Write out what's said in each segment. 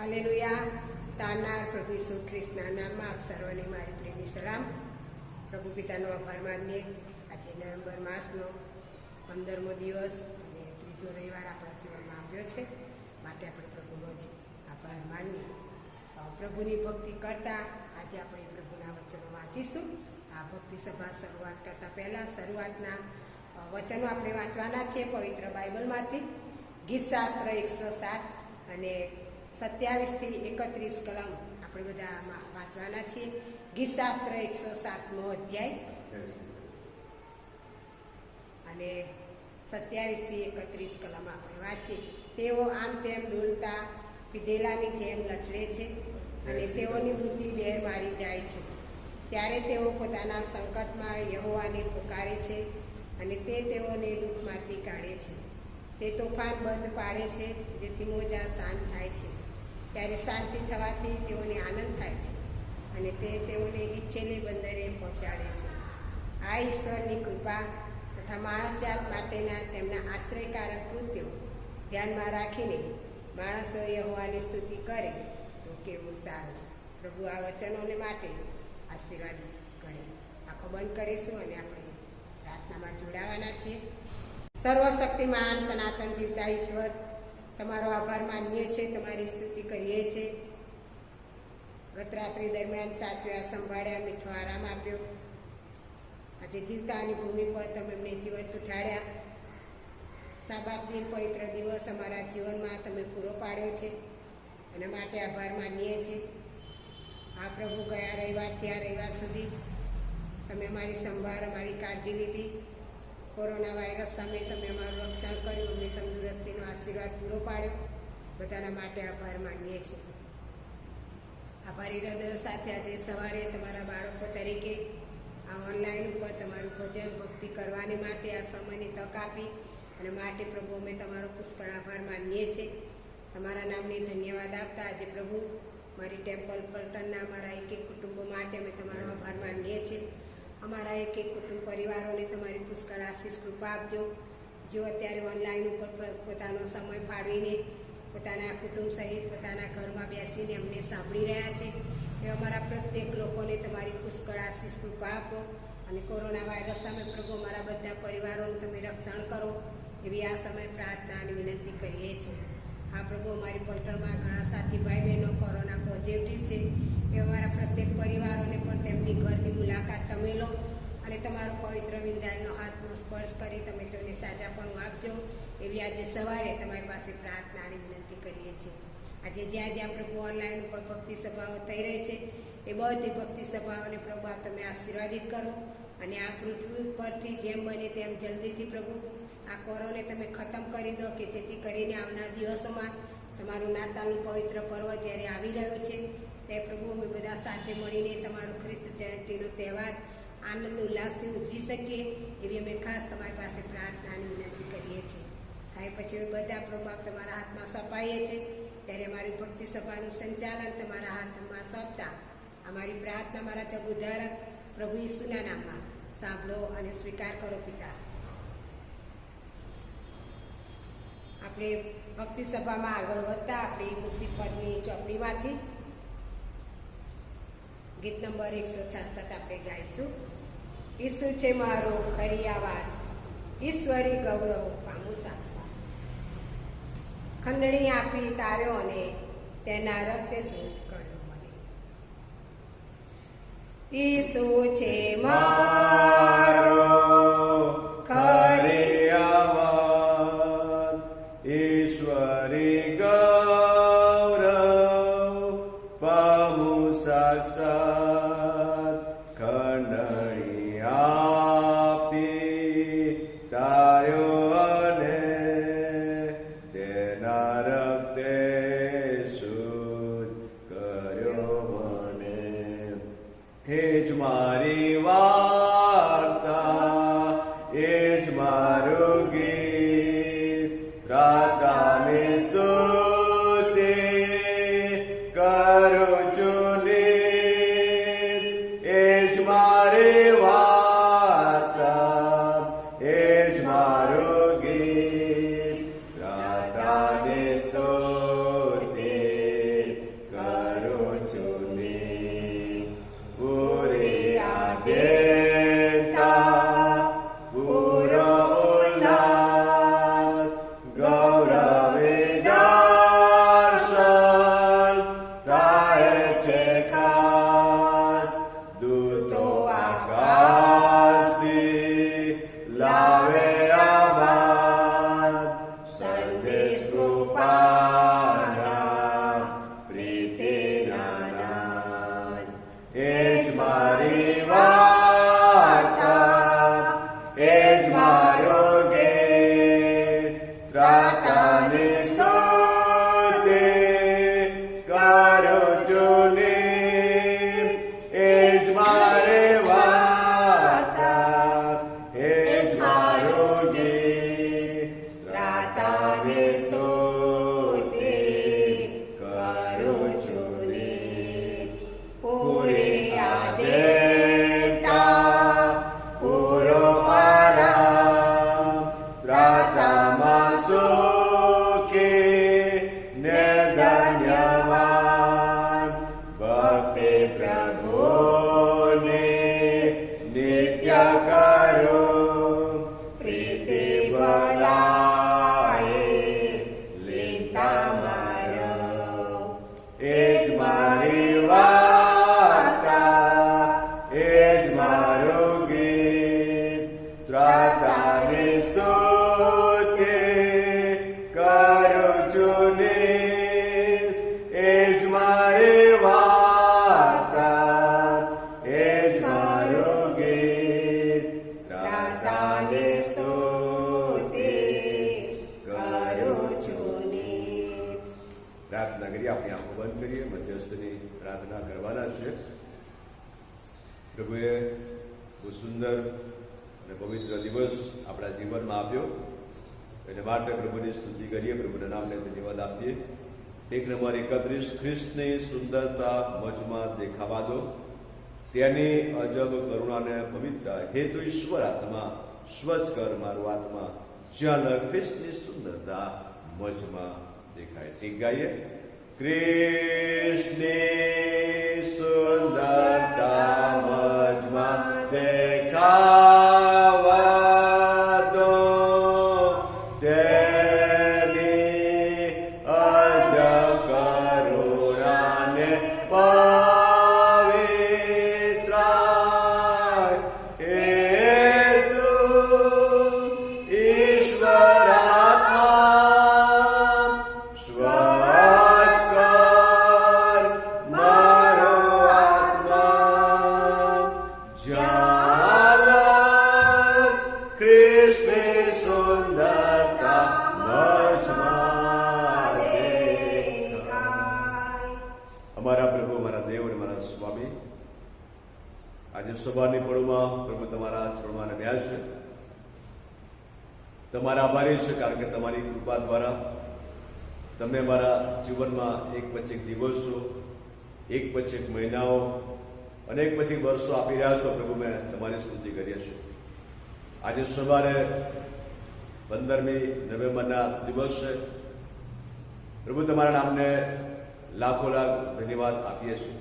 Hallelujah. તારનાર પ્રભુ ઈસુ ખ્રિસ્તના નામમાં આપ સર્વને મારી પ્રેમી સલામ. પ્રભુ પિતાનો આભાર માનીએ. આજે નવેમ્બર માસનો 15મો દિવસ અને ત્રીજો રવિવાર આપણા જીવનમાં આવ્યો છે, માટે આપણે પ્રભુનો જ આભાર માનીએ. પ્રભુની ભક્તિ કરતા આજે આપણે પ્રભુના વચનો વાંચીશું. આ ભક્તિ સભા શરૂઆત કરતા પહેલાં શરૂઆતના વચનો આપણે વાંચવાના છે પવિત્ર બાઇબલમાંથી. ગીતશાસ્ત્ર 107 અને 27 થી 31 કલમ આપણે બધા વાંચવાના છીએ. ગીતશાસ્ત્ર 107મો અધ્યાય અને 27 થી 31 કલમ આપણે વાંચીએ. તેઓ આમ તેમ ડોલતા પીધેલાની જેમ લચડે છે અને તેઓની બુદ્ધિ બેર મારી જાય છે. ત્યારે તેઓ પોતાના સંકટમાં યહોવાને પુકારે છે અને તે તેઓને દુઃખમાંથી કાઢે છે. તે તોફાન બંધ પાડે છે જેથી મોજા શાંત થાય છે. ત્યારે શાંતિ થવાથી તેઓને આનંદ થાય છે અને તે તેઓને ઈચ્છેલી બંદરે પહોંચાડે છે. આ ઈશ્વરની કૃપા તથા માણસ જાત માટેના તેમના આશ્રયકારક કૃત્યો ધ્યાનમાં રાખીને માણસો યહોવાની સ્તુતિ કરે તો કેવું સારું. પ્રભુ આ વચનોને માટે આશીર્વાદ કરે. આંખો બંધ કરીશું અને આપણે પ્રાર્થનામાં જોડાવાના છીએ. સર્વશક્તિમાન સનાતન જીવતા ઈશ્વર, તમારો આભાર માનીએ છીએ, તમારી સ્તુતિ કરીએ છીએ. ગત રાત્રિ દરમિયાન સાચવ્યા, સંભાળ્યા, મીઠો આરામ આપ્યો. આજે જીવતાની ભૂમિ પર તમે એમને જીવંત ઉઠાડ્યા. સાબાત દિન પવિત્ર દિવસ અમારા જીવનમાં તમે પૂરો પાડ્યો છે, એના માટે આભાર માનીએ છીએ. આ પ્રભુ ગયા રવિવારથી આ રવિવાર સુધી તમે અમારી સંભાળ, અમારી કાળજી લીધી. કોરોના વાયરસ સામે તમે અમારું રક્ષણ કર્યું, અમને તંદુરસ્તીનો આશીર્વાદ પૂરો પાડ્યો. બધાના માટે આભાર માનીએ છીએ. આભારી હૃદયો સાથે આજે સવારે તમારા બાળકો તરીકે આ ઓનલાઈન ઉપર તમારું ભજન ભક્તિ કરવાની માટે આ સમયની તક આપી અને માટે પ્રભુ અમે તમારો પુષ્કળ આભાર માનીએ છીએ. તમારા નામની ધન્યવાદ આપતા આજે પ્રભુ મારી ટેમ્પલ પલટનના અમારા એક એક કુટુંબો માટે અમે તમારો આભાર માનીએ છીએ. અમારા એક એક કુટુંબ પરિવારોને તમારી પુષ્કળ આશીષ કૃપા આપજો. જેઓ અત્યારે ઓનલાઈન ઉપર પોતાનો સમય ફાળવીને પોતાના કુટુંબ સહિત પોતાના ઘરમાં બેસીને અમને સાંભળી રહ્યા છે, એ અમારા પ્રત્યેક લોકોને તમારી પુષ્કળ આશીષ કૃપા આપો અને કોરોના વાયરસ સામે પ્રભુ અમારા બધા પરિવારોનું તમે રક્ષણ કરો એવી આ સમય પ્રાર્થના અને વિનંતી કરીએ છીએ. આ પ્રભુ અમારી પલટણમાં ઘણા સાથી ભાઈ બહેનો કોરોના પોઝિટિવ છે, એ અમારા પ્રત્યેક પરિવારોને પણ તેમની ઘરની મુલાકાત તમે લો અને તમારો પવિત્ર વિંધાનનો હાથનો સ્પર્શ કરી તમે તેમને સાજાપણું આપજો એવી આજે સવારે તમારી પાસે પ્રાર્થના અને વિનંતી કરીએ છીએ. આજે જ્યાં જ્યાં પ્રભુ ઓનલાઈન ઉપર ભક્તિ સભાઓ થઈ રહી છે એ બધી ભક્તિ સભાઓને પ્રભુ આપ તમે આશીર્વાદિત કરો અને આ પૃથ્વી ઉપરથી જેમ બને તેમ જલ્દીથી પ્રભુ આ કોરોને તમે ખતમ કરી દો કે જેથી કરીને આવનાર દિવસોમાં તમારું નાતાલનું પવિત્ર પર્વ જ્યારે આવી રહ્યો છે તે પ્રભુ અમે બધા સાથે મળીને તમારો ખ્રિસ્ત જયંતિનો તહેવાર આનંદ ઉલ્લાસથી ઉજવી શકીએ એવી અમે ખાસ તમારી પાસે પ્રાર્થના અને વિનંતી કરીએ છીએ. હવે પછી અમે બધા પ્રભુ આપ તમારા હાથમાં સોંપાઈએ છીએ, ત્યારે અમારી ભક્તિ સભાનું સંચાલન તમારા હાથમાં સોંપતા અમારી પ્રાર્થના મારા જગુધારક પ્રભુ ઈસુના નામમાં સાંભળો અને સ્વીકાર કરો પિતા. આપણે ભક્તિ સભામાં આગળ વધતા આપણી મુક્તિપદની ચોપડીમાંથી ગીત નંબર 166 આપણે ગાઈશું. ઈસુ છે મારો ખરી આવાજ, ઈશ્વરી ગૌરવ પામું સાક્ષાત. ખંડણી આપી તાર્યો અને તેના રક્તે શુદ્ધ કર્યો મને. ઈસુ છે મારો ખરી આવાજ, ઈશ્વરી ગૌરવ પામું સાક્ષાત. ખંડણી આપી તાર્યો અને તેના રક્તે શુદ્ધ કર્યો મને. એ જ મારી વાર્તા, એ જ મારું ગીત, રાધાની સ્તુતિ મારો એ જ મારી વાર્તા, એ જ મારું ગીત, ત્રાતાની સ્તુતિ કરું છું નીત. એ જ મારી વાર્તા, એ જ મારું ગીત, ત્રાતાની સ્તુતિ કરું છું નીત. પ્રાર્થના કરીએ. આપણી આંખો બંધ કરીએ. મધ્યસ્થની પ્રાર્થના કરવાના છે. પ્રભુએ બહુ સુંદર અને પવિત્ર દિવસ આપણા જીવનમાં આપ્યો, એને માટે પ્રભુની સ્તુતિ કરીએ, પ્રભુના નામને ધન્યવાદ આપીએ. 1 નંબર 31 ખ્રિસ્તની સુંદરતા મજમાં દેખાવા દો, તેની અજબ કરુણાને પવિત્ર હેતુ ઈશ્વર આત્મા સ્વચ્છ કર મારું આત્મા, જ્યાં ખ્રિસ્તની સુંદરતા મજમાં દેખાય. ઠીક ગાઈએ. કૃષ્ણની સુંદરતા મજમાં દેખાવા દો, તેની અજબ કરુણાને પવિત્રાય હેતુ ઈશ્વર આત્મા સ્વચ્છ કર મારો આત્મા, જ્યાં કૃષ્ણ સુંદરતા મજમાં દેખાય. અમારા પ્રભુ, અમારા દેવ અને મારા સ્વામી, આજે સવારની પળોમાં પ્રભુ તમારા ચરણમાં નમ્યા છે. તમારા આભારી છે, કારણ કે તમારી કૃપા દ્વારા તમે મારા જીવનમાં એક પછી એક દિવસો, એક પછી એક મહિનાઓ અને એક પછી વર્ષો આપી રહ્યા છો. પ્રભુ, મેં તમારી સ્તુતિ કરીએ છીએ. આજે સવારે 15મી નવેમ્બરના દિવસે પ્રભુ તમારા નામને લાખો લાખ ધન્યવાદ આપીએ છીએ.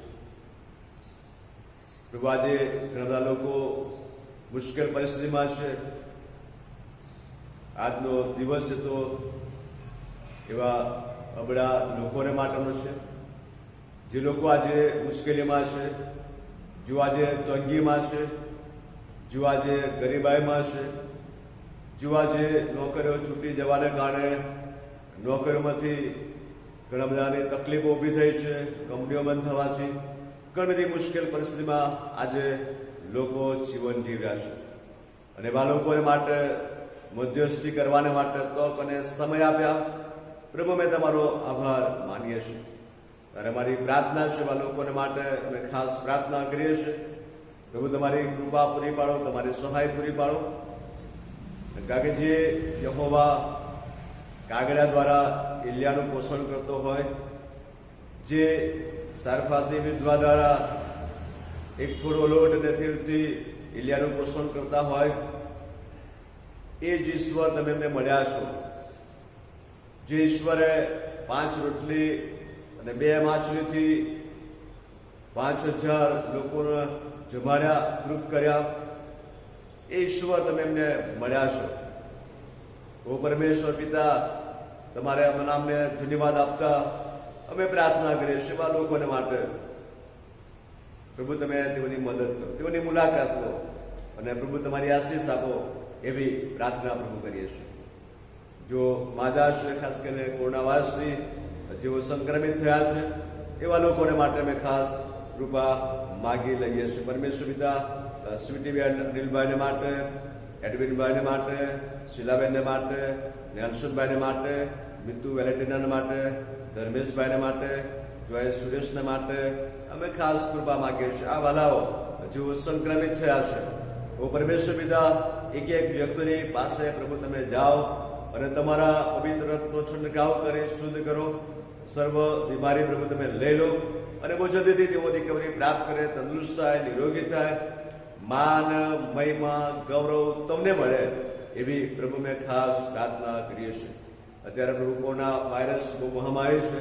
પ્રભુ, આજે ઘણા બધા લોકો મુશ્કેલ પરિસ્થિતિમાં છે. આજનો દિવસ તો એવા અબળા લોકોને માટેનો છે, જે લોકો આજે મુશ્કેલીમાં છે, જો આજે તંગીમાં છે, જો આજે ગરીબાઈમાં છે, જો આજે નોકરીઓ છૂટી જવાને કારણે નોકરીઓમાંથી ઘણા બધાની તકલીફો ઊભી થઈ છે, કંપનીઓ બંધ થવાથી ઘણી બધી મુશ્કેલ પરિસ્થિતિમાં આજે લોકો જીવન જીવી રહ્યા છે. અને એવા લોકોને માટે મધ્યસ્થી કરવાને માટે તક અને સમય આપ્યા. પ્રભુ, મેં તમારો આભાર માનીએ છીએ. અને અમારી પ્રાર્થના છે, એવા લોકોને માટે અમે ખાસ પ્રાર્થના કરીએ છીએ. પ્રભુ, તમારી કૃપા પૂરી પાડો, તમારી સહાય પૂરી પાડો. કારણ કે જે યહોવા કાગડા દ્વારા ઇલિયાનું પોષણ કરતો હોય, જે સારફાતની વિધવા દ્વારા એક થોડો લોટ અને તેલથી ઇલિયાનું પોષણ કરતા હોય, એ જ ઈશ્વર તમે એમને મળ્યા છો. જે ઈશ્વરે 5 રોટલી અને 2 માછલીથી 5000 લોકોને જમાડ્યા, તૃપ્ત કર્યા, એ ઈશ્વર તમે એમને મળ્યા છો. ઓ પરમેશ્વર પિતા, તમારે નામને ધન્યવાદ આપતા અમે પ્રાર્થના કરીએ છીએ એવા લોકોને માટે. પ્રભુ, તમે તેઓની મદદ કરો, તેઓની મુલાકાત લો અને પ્રભુ તમારી આશીષ આપો, એવી પ્રાર્થના પ્રભુ કરીએ છીએ. જો માદા છે, ખાસ કરીને કોરોનાવાયરસથી જેઓ સંક્રમિત થયા છે, એવા લોકોને માટે અમે ખાસ કૃપા માગી લઈએ છીએ. પરમેશ્વર પિતા, સ્વીટીબેન અનિલભાઈને માટે, એડવિનભાઈને માટે, શીલાબેનને માટે, નેલ્સનભાઈને માટે, મિતુ વેલેન્ટિનાને માટે, ધર્મેશભાઈને માટે, જોય સુરેશને માટે અમે ખાસ કૃપા માગીએ છીએ. આ વાલાઓ જેઓ સંક્રમિત થયા છે, ઓ પરમેશ્વર પિતા, એક એક વ્યક્તિની પાસે પ્રભુ તમે જાઓ અને તમારા પવિત્ર રત્નો છંટકાવ કરી શુદ્ધ કરો. સર્વ બીમારી પ્રભુ તમે લઈ લો અને બહુ જલ્દીથી તેઓ રિકવરી પ્રાપ્ત કરે, તંદુરસ્ત થાય, નિરોગી થાય. માન, મહિમા, ગૌરવ તમને મળે, એવી પ્રભુ મેં ખાસ પ્રાર્થના કરીએ છીએ. અત્યારે પ્રભુ કોરોના વાયરસ બહુ મહામારી છે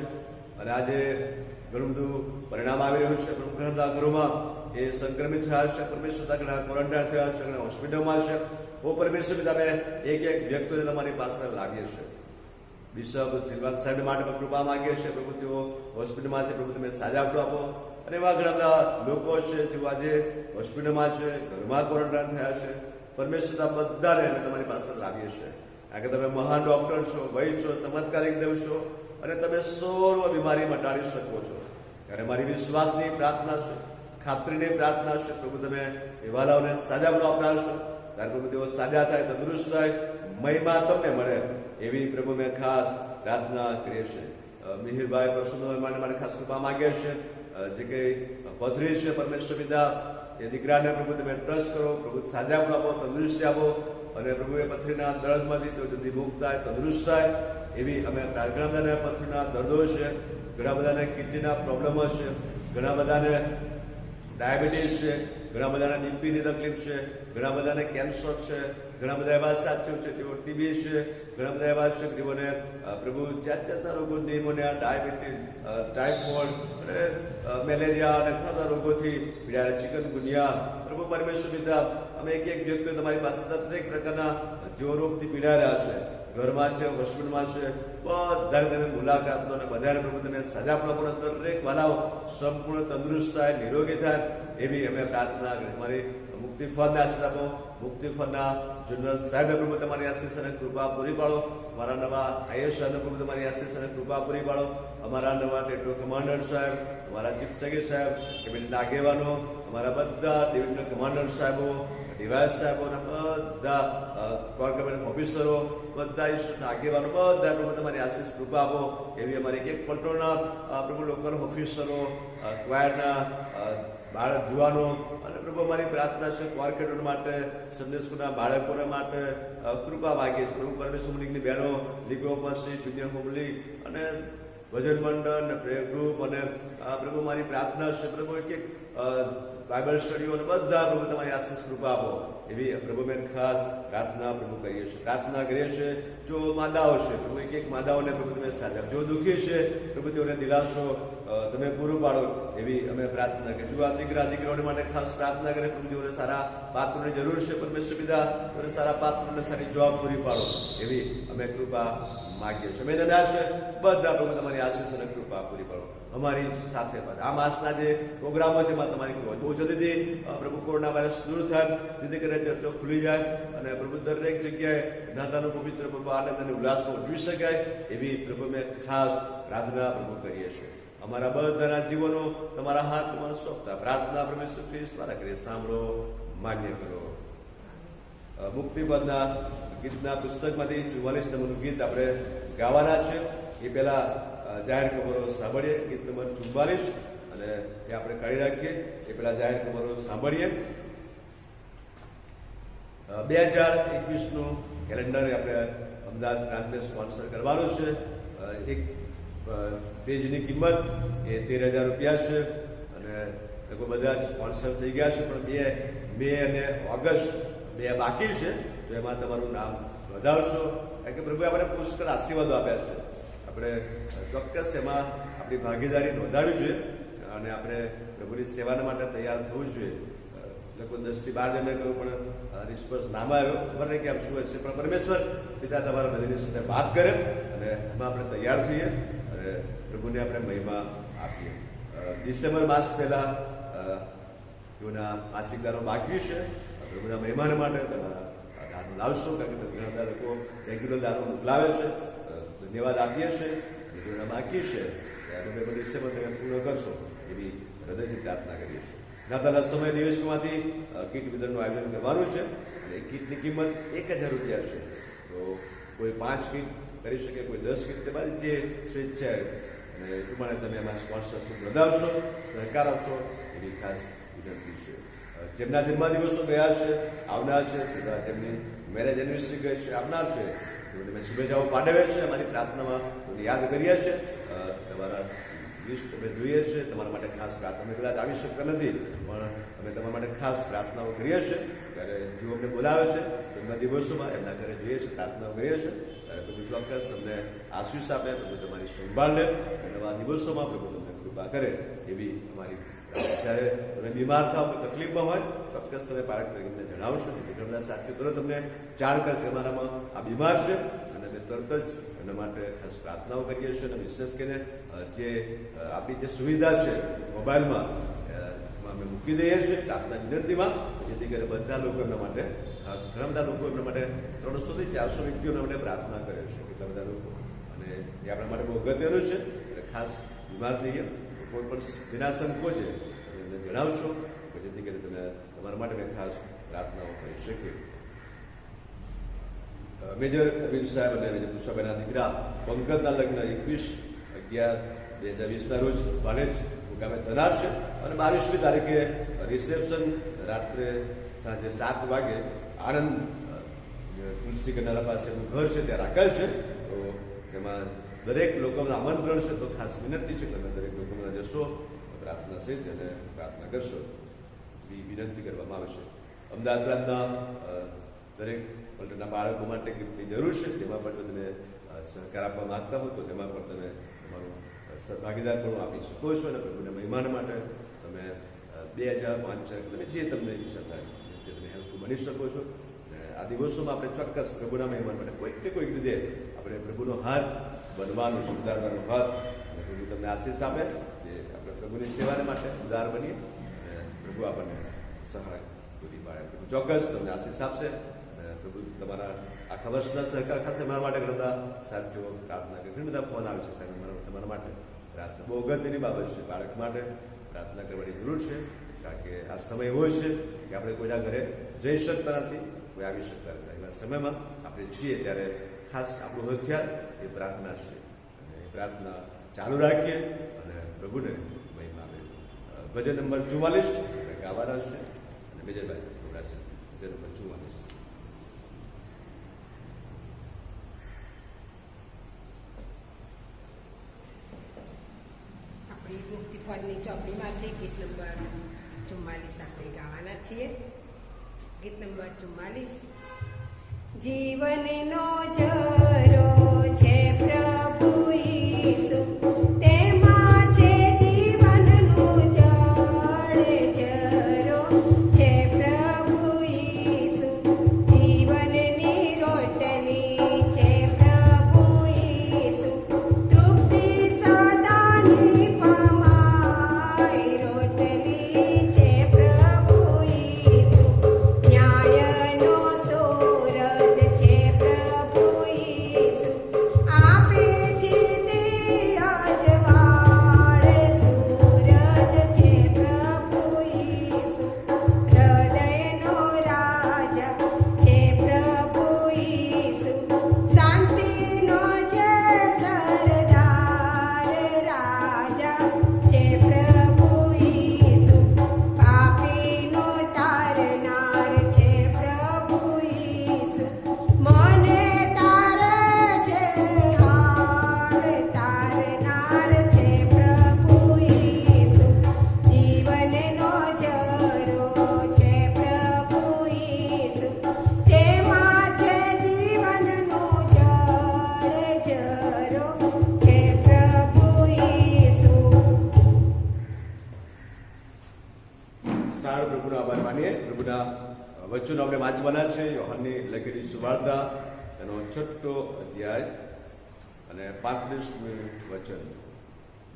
અને આજે ઘણું બધું પરિણામ આવી રહ્યું છે. પ્રભુ, ઘણા બધા ઘરોમાં એ સંક્રમિત થયા છે. પરમેશ્વર, ઘણા ક્વોરન્ટાઇન થયા છે, ઘણા હોસ્પિટલમાં છે. ઓ પરમેશ્વર, તમે એક એક વ્યક્તિને તમારી પાસે લાવીએ છીએ. બિશપ સિલવાન સાહેબ માટે પણ કૃપા માંગીએ છીએ. પ્રભુ તેઓ હોસ્પિટલમાં છે, પ્રભુ તમે સાજા આપો. અને એવા ઘણા બધા લોકો છે જેઓ આજે હોસ્પિટલમાં છે, ઘરમાં ક્વોરન્ટાઇન થયા છે. પરમેશ્વર આ બધાને અમે તમારી પાસે લાવીએ છીએ. કારણ કે તમે મહાન ડોક્ટર છો, વૈદ છો, ચમત્કારિક દેવ છો અને તમે સર્વ બીમારી મટાડી શકો છો. ત્યારે મારી વિશ્વાસની પ્રાર્થના છે, ખાતરીની પ્રાર્થના છે, પ્રભુ તમે એવાલાઓને સાજા આપનાર છો. ત્યારે પ્રભુ તેઓ સાજા થાય, તંદુરસ્ત થાય, મહિમા તમને મળે એવી પ્રભુ મેં ખાસ પ્રાર્થના કરીએ છીએ. મિહિરભાઈ પ્રસન્ન માટે ખાસ કૃપા માંગીએ છીએ. જે કંઈ પથરી છે પરમેશ્વર પિતા એ દીકરાને પ્રભુ તમે ટ્રસ્ટ કરો, પ્રભુ સાજા આપો, તંદુરસ્તી આપો અને પ્રભુ એ પથરીના દર્દમાંથી તો જલ્દી મુક્ત થાય, તંદુરસ્ત થાય એવી અમે ઘણા બધાને પથરીના દર્દો છે, ઘણા બધાને કિડનીના પ્રોબ્લેમો છે, ઘણા બધાને ડાયાબિટીસ છે, ઘણા બધાને બીપીની તકલીફ છે, ઘણા બધાને કેન્સર છે, ઘણા બધા એવા સાથીઓ છે તેઓ ટીબી છે, ઘણા બધા એવા છે જેઓને પ્રભુ જાત જાતના રોગો, નિમોનિયા, ડાયાબિટીસ, ટાઇફોઇડ અને મેલેરિયા અને ઘણા બધા રોગોથી પીડાયા, ચિકનગુનિયા. પ્રભુ પરમેશ્વર પિતા અમે એક વ્યક્તિઓ તમારી પાસે દરેક પ્રકારના જેઓ રોગથી પીડાયેલા છે, ઘરમાં છે, હોસ્પિટલમાં છે, બધાને તમે મુલાકાત લો અને બધાને પ્રભુ તમે સજા આપો. દરેક વાલાઓ સંપૂર્ણ તંદુરસ્ત થાય, નિરોગી થાય એવી અમે પ્રાર્થના કરી. તમારી મુક્તિ ફળના આશીષ આપો. મુક્તિ ફળના જનરલ સાહેબ પ્રભુ તમારી આશીષ અને કૃપા પૂરી પાડો. અમારા નવા આઈએસ પ્રભુ તમારી આશીષ અને કૃપા પૂરી પાડો. અમારા નવા ટેટો કમાન્ડર સાહેબ, અમારા ચીફ સેક્રેટરી સાહેબ, કેબિનેટના આગેવાનો, અમારા બધા ડિવિઝનલ કમાન્ડર સાહેબો, ડિવાઇસ સાહેબો અને બધા કોર કમિટી ઓફિસરો, બધા ઈશ્વરના આગેવાનો, બધા પ્રભુ તમારી આશીષ કૃપા આપો એવી અમારી એક પલટોના પ્રભુ લોકલ ઓફિસરો, ક્વાયરના બાળક જુવાનો અને પ્રભુ અમારી પ્રાર્થના છે ક્વાર ખેડૂત માટે, સંદેશ સ્કૂલના બાળકોને માટે કૃપા માગીએ છીએ. પ્રભુ પરમેશ્વર લીગની બહેનો, league of Mersey, junior home league અને ભજન મંડળ, પ્રેયર ગ્રુપ અને પ્રભુ મારી પ્રાર્થના છે પ્રભુ એક બાઇબલ સ્ટડીઓ અને બધા પ્રભુ તમારી આશીષ કૃપા આપો એવી પ્રભુ મેં ખાસ પ્રાર્થના પ્રભુ કરીએ છીએ. પ્રાર્થના કરીએ છીએ જો માદાઓ છે પ્રભુ એક માદાઓને પ્રભુ તમે સાજા, જો દુઃખી છે પ્રભુ તેઓને દિલાસો તમે પૂરું પાડો એવી અમે પ્રાર્થના કરીએ. જો આ દીકરાઓ માટે ખાસ પ્રાર્થના કરે પ્રભુ તેઓને સારા પાત્રોની જરૂર છે પરમેશ્વર પિતા, તેઓને સારા પાત્રોને સારી જોબ પૂરી પાડો એવી અમે કૃપા માગીએ છીએ. મેં છે બધા પ્રભુ તમારી આશીષ અને કૃપા પૂરી પાડો અમારી સાથે. આ માસના જે પ્રોગ્રામો છે એમાં તમારી કૃપા બહુ જલ્દીથી પ્રભુ કોરોના વાયરસ દૂર થાય, જેથી કરીને ચર્ચો ખુલી જાય અને પ્રભુ દરેક જગ્યાએ નાતાનો પવિત્ર પ્રભુ આનંદ અને ઉલ્લાસમાં ઉજવી શકાય એવી પ્રભુ મેં ખાસ પ્રાર્થના પ્રભુ કરીએ છીએ. અમારા બધાના જીવનો તમારા હાથમાં સોંપતા પ્રાર્થના પરમેશ્વર ખ્રિસ્ત દ્વારા કરીએ. સાંભળો, માન્ય કરો. મુક્તિપદના ગીતના પુસ્તકમાંથી 44 નંબરનું ગીત આપણે ગાવાના છે. એ પહેલા જાહેર ખબરો સાંભળીએ. ગીત નંબર 44 અને એ આપણે કાઢી રાખીએ. એ પહેલા જાહેર ખબરો સાંભળીએ. 2021નું કેલેન્ડર આપણે અમદાવાદ બ્રાન્ચને સ્પોન્સર કરવાનું છે. એક પેજની કિંમત એ 13,000 રૂપિયા છે અને લોકો બધા જ સ્પોન્સર થઈ ગયા છે, પણ મે અને ઓગસ્ટ 2 બાકી છે. તો એમાં તમારું નામ વધારશો, કારણ કે પ્રભુએ આપણે પુષ્કળ આશીર્વાદો આપ્યા છે. આપણે ચોક્કસ એમાં આપણી ભાગીદારી નોંધાવવી જોઈએ અને આપણે પ્રભુની સેવાના માટે તૈયાર થવું જોઈએ. લોકો 10 થી 12 જણને કહ્યું પણ રિસ્પોન્સ નામ આવ્યો, ખબર નહીં કે આમ શું છે, પણ પરમેશ્વર પિતા તમારા બધાની સાથે વાત કરે અને એમાં આપણે તૈયાર થઈએ અને પ્રભુને આપણે મહિમા આપીએ. ડિસેમ્બર માસ પહેલા તેઓના માસિક દાનો બાકી છે. પ્રભુના મહેમાન માટે તમારા દાનો લાવશો, કારણ કે ઘણા બધા લોકો રેગ્યુલર દાનો મોકલાવે છે. ધન્યવાદ આપીએ છીએ. જેઓના બાકી છે ત્યારે તમે ડિસેમ્બર તમે પૂર્ણ કરશો એવી હૃદયથી પ્રાર્થના કરીએ છીએ. નાતાલના સમય દિવસમાંથી કીટ વિતરણનું આયોજન કરવાનું છે અને કીટની કિંમત 1,000 રૂપિયા છે. તો કોઈ 5 કીટ કરી શકે, કોઈ 10 કીટ, તમારી જે સ્વેચ્છા અને એ પ્રમાણે તમે એમાં સ્પોન્સરશીપ વધારશો, સહકાર આપશો એવી ખાસ વિનંતી છે. જેમના જન્મદિવસો ગયા છે, આવનાર છે, જેમની મેરેજ એનિવર્સરી ગઈ છે, આવનાર છે, તેમને મેં શુભેચ્છાઓ પાઠવે છે. અમારી પ્રાર્થનામાં યાદ કરીએ છીએ. તમારા લિસ્ટ અમે જોઈએ છીએ. તમારા માટે ખાસ પ્રાર્થના અમે કદાચ આવી શકતા નથી, પણ અમે તમારા માટે ખાસ પ્રાર્થનાઓ કરીએ છીએ. ત્યારે જેઓ અમને બોલાવે છે તેમના દિવસોમાં એમના ઘરે જઈએ છીએ, પ્રાર્થનાઓ કરીએ છીએ. ત્યારે પ્રભુ ચોક્કસ તમને આશીષ આપે, પ્રભુ તમારી સંભાળ લે અને નવા દિવસોમાં પ્રભુ તમને કૃપા કરે એવી અમારી. જ્યારે તમે બીમાર થાવ, કોઈ તકલીફમાં હોય, ચોક્કસ તમે બાળક તરીકે જણાવશો. ઘરના સાથીઓ તરત તમને જાણ કરશે અમારામાં આ બીમાર છે અને તરત જ એમના માટે ખાસ પ્રાર્થનાઓ કરીએ છીએ અને વિશેષ કરીને જે આપણી જે સુવિધા છે મોબાઈલમાં અમે મૂકી દઈએ છીએ પ્રાર્થના વિનંતીમાં, જેથી કરીને બધા લોકો એમના માટે ખાસ ઘણા બધા લોકો એમના માટે 300 થી 400 વ્યક્તિઓના માટે પ્રાર્થના કરે છે, એટલા બધા લોકો, અને એ આપણા માટે બહુ અગત્યનું છે. એટલે ખાસ બીમાર થઈ ગયા કોઈ પણ વિના સંકોચ છે એમને જણાવશો, જેથી કરીને તમે તમારા માટે મેં ખાસ પ્રાર્થનાઓ કરી શકીએ. મેજર કબીર સાહેબ અને મેજર પુષ્પાબેનના દીકરા પંકજના લગ્ન 21/11/2020 રોજ ભાલેજ મુકામે થનાર છે, અને 22મી તારીખે રિસેપ્શન રાત્રે સાંજે 7 વાગે આણંદ તુલસી કનારા પાસેનું ઘર છે ત્યાં રાખેલ છે. તો તેમાં દરેક લોકોનું આમંત્રણ છે. તો ખાસ વિનંતી છે કે તમે દરેક લોકોમાં જશો, પ્રાર્થના સહિત અને પ્રાર્થના કરશો એવી વિનંતી કરવામાં આવશે. અમદાવાદ પ્રાંતના દરેક પલટના બાળકો માટે ગિફ્ટની જરૂર છે, તેમાં પણ તમે સહકાર આપવા માંગતા હો તો તેમાં પણ તમે તમારું ભાગીદાર પણ આપી શકો છો, અને પ્રભુના મહેમાન માટે તમે 2000, 5000 તમે જે તમને ઈચ્છા થાય તે તમે હેલ્પ બની શકો છો. આ દિવસોમાં આપણે ચોક્કસ પ્રભુના મહેમાન માટે કોઈક ને કોઈક રીતે આપણે પ્રભુનો હાથ બનવાનું છે, ઉદારવાનો હાથ, અને પ્રભુ તમને આશીષ આપે જે આપણે પ્રભુની સેવાને માટે ઉદાર બનીએ અને પ્રભુ આપણને સહાય પૂરી પાડે. પ્રભુ ચોક્કસ તમને આશીષ આપશે. પ્રભુ તમારા આખા વર્ષના સહકાર ખાસ મારા માટે ઘણા બધા સાથીઓ પ્રાર્થના કરે, ઘણા બધા ફોન આવે છે સાહેબ તમારા માટે પ્રાર્થના બહુ અગત્યની બાબત છે. બાળક માટે પ્રાર્થના કરવાની જરૂર છે, કારણ કે આ સમય હોય છે કે આપણે કોઈના ઘરે જઈ શકતા નથી, કોઈ આવી શકતા નથી. એવા સમયમાં આપણે છીએ ત્યારે ખાસ આપણું હથિયાર એ પ્રાર્થના છે, અને એ પ્રાર્થના ચાલુ રાખીએ અને પ્રભુને મહિમા આપે. ભજન નંબર 44 ગાવાના છે, અને વિજયભાઈ છે ભજન નંબર 44. મુક્તિફળની ચોપડીમાંથી ગીત નંબર 44 આપણે ગાવાના છીએ. ગીત નંબર 44. જીવનનો ઝરો છે પ્રભુ ઈસુ, તેમાં છે જીવનનું જળ, ઝરો છે પ્રભુ ઈસુ, જીવનની રોટલી છે પ્રભુ ઈસુ, તૃપ્તિ સદાની પમાય રોટલી છે પ્રભુ ઈસુ, ન્યાયનો સૂરજ છે પ્રભુ ઈસુ, આપે છે તે અજવાળ સૂરજ છે પ્રભુ ઈસુ, હૃદયનો રાજા છે પ્રભુ ઈસુ, શાંતિનો છે સરદાર, રાજા છે પ્રભુ ઈસુ, પાપીનો તારનાર છે પ્રભુ ઈસુ, મને તારે છે હાર તારનાર છે પ્રભુ ઈસુ, જીવનનો ઝરો છે પ્રભુ ઈસુ, તેમાં છે જીવનનું જળ, ઝરો છે પ્રભુ ઈસુ. સારું, પ્રભુનો આભાર માનીએ. પ્રભુના વચનો આપણે વાંચવાના છે. યોહાનની લખેલી સુવાર્તા એનો 6 અધ્યાય અને 35મી વચન.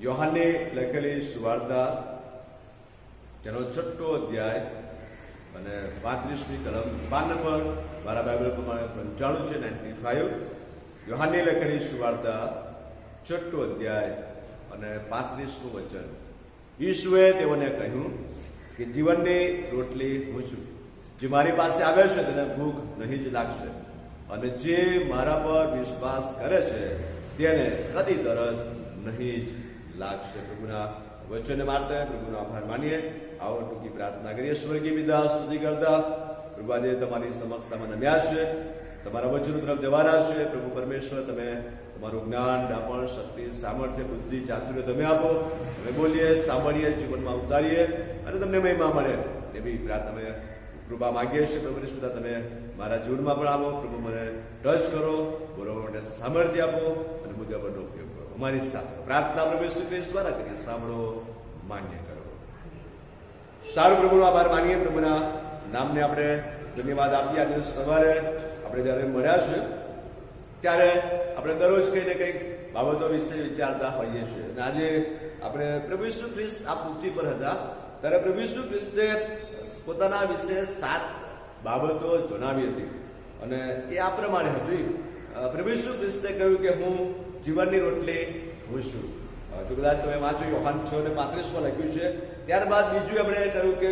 યોહાનની લખેલી સુવાર્તા તેનો 6 અધ્યાય અને 35મી કલમ, પાન નંબર મારા બાઇબલ પ્રમાણે 95 છે, 95. યોહાનની લખેલી સુવાર્તા 6 અધ્યાય અને 35મું વચન. ઈસુએ તેઓને કહ્યું કે જીવનની રોટલી હું છું. જે મારી પાસે આવે છે તેને ભૂખ નહીં જ લાગશે, અને જે મારા પર વિશ્વાસ કરે છે તેને કદી તરસ નહીં જ લાગશે. પ્રભુના વચન માટે પ્રભુનો આભાર માનીએ. આવો ટૂંકી પ્રાર્થના કરીએ. સ્વર્ગીય પિતા, સ્તુતિ કરતા પ્રભુ, આજે તમારી સમક્ષતામાં નમ્યા છે, તમારા વચનો તરફ જવાના છે. પ્રભુ પરમેશ્વર, તમે તમારું જ્ઞાન, ડાપણ, શક્તિ, સામર્થ્ય, બુદ્ધિ, ચાતુર્ય તમે આપો. અમે બોલીએ, સાંભળીએ, જીવનમાં ઉતારીએ અને તમને મહિમા મળે એવી પ્રાર્થના કૃપા માંગીએ છીએ. પ્રભુ સુધા તમે મારા જીવનમાં પણ આવો. પ્રભુ મને ટચ કરો, બોલવા માટે સામર્થ્ય આપો અને મુદ્દાનો ઉપયોગ કરો. અમારી સાથે પ્રાર્થના પ્રભુ શ્રી ખ્રિસ્ત દ્વારા કરીએ. સાંભળો, માન્ય કરો. સારું, પ્રભુનો આભાર માનીએ. પ્રભુના નામને આપણે ધન્યવાદ આપીએ. આજે સવારે આપણે જ્યારે મળ્યા છે ત્યારે આપણે દરરોજ કંઈ ને કંઈક બાબતો વિશે વિચારતા હોઈએ છીએ. અને આજે આપણે પ્રભુ ઈસુ ખ્રિસ્ત આ પૃથ્વી પર હતા ત્યારે પ્રભુ ઈસુ ખ્રિસ્તે પોતાના વિશે 7 બાબતો જણાવી હતી અને એ આ પ્રમાણે હતી. પ્રભુ ઈસુ ખ્રિસ્તે કહ્યું કે હું જીવનની રોટલી હું છું. તો કદાચ તમે વાંચો યોહાન 6:35 લખ્યું છે. ત્યારબાદ બીજું એમણે કહ્યું કે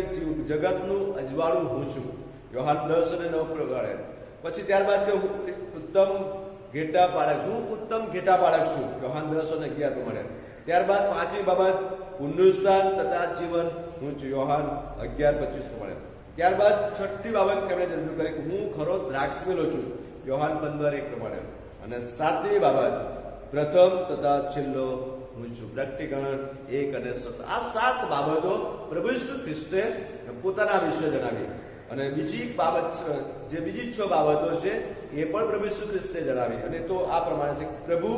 જગતનું અજવાળું હું છું, યોહાન 10:9 પ્રમાણે. પછી ત્યારબાદ કે હું ઉત્તમ ઘેટા પાળક છું, ઉત્તમ ઘેટા પાળક છું, યોહાન 10:11 પ્રમાણે. ત્યારબાદ પાંચમી બાબત પુનરુત્થાન તથા જીવન હું છું, યોહાન 11:25 પ્રમાણે. ત્યારબાદ છઠ્ઠી બાબત એમણે રજૂ કરી કે હું ખરો દ્રાક્ષવેલો છું, યોહાન 15:1 પ્રમાણે. અને સાતમી બાબત પ્રથમ તથા છેલ્લો હું છું, પ્રકટીકરણ 1 અને 7. આ 7 બાબતો પ્રભુ ઈસુ ખ્રિસ્તે પોતાના વિશે જણાવી. અને બીજી બાબત જે બીજી 6 બાબતો છે એ પણ પ્રભુ ઈસુ ખ્રિસ્તે જણાવી. અને તો આ પ્રમાણે છે, પ્રભુ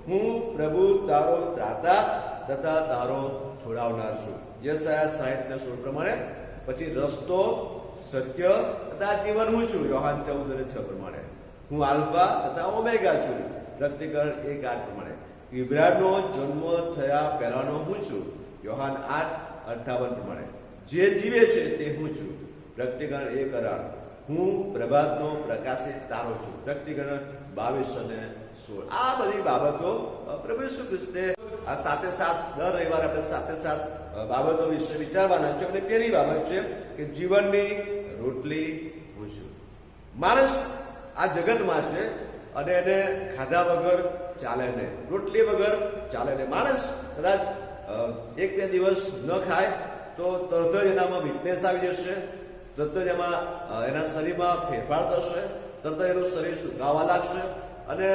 હું પ્રભુ તારો ત્રાતા તથા તારો છોડાવનાર છું, યશાયા 60:16 પ્રમાણે. પછી રસ્તો સત્ય તથા જીવન હું છું, યોહાન 14:6 પ્રમાણે. હું આલ્ફા તથા ઓમેગા છું, પ્રકટીકરણ 1:8 પ્રમાણે. ઇબ્રાહિમનો જન્મ થયા પહેલાનો હું છું, યોહાન 8:58 પ્રમાણે. જે જીવે છે તે હું છું, પ્રકટીકરણ 1:18. હું પ્રભાતનો પ્રકાશિત તારો છું, પ્રકટીકરણ 22:16. આ બધી બાબતો પ્રભુ ઈસુ ખ્રિસ્તે આ 7 દર રવિવારે આપણે 7 બાબતો વિશે વિચારવાના છે. અને પહેલી બાબત છે કે જીવનની રોટલી હું છું. માણસ આ જગતમાં છે અને એને ખાધા વગર ચાલે નહીં, રોટલી વગર ચાલે નહીં. માણસ કદાચ 1-2 દિવસ ન ખાય તો તરત જ એનામાં વીકનેસ આવી જશે, તરત જ એમાં એના શરીરમાં ફેરફાર થશે, તરત એનું શરીર સુકાવા લાગશે અને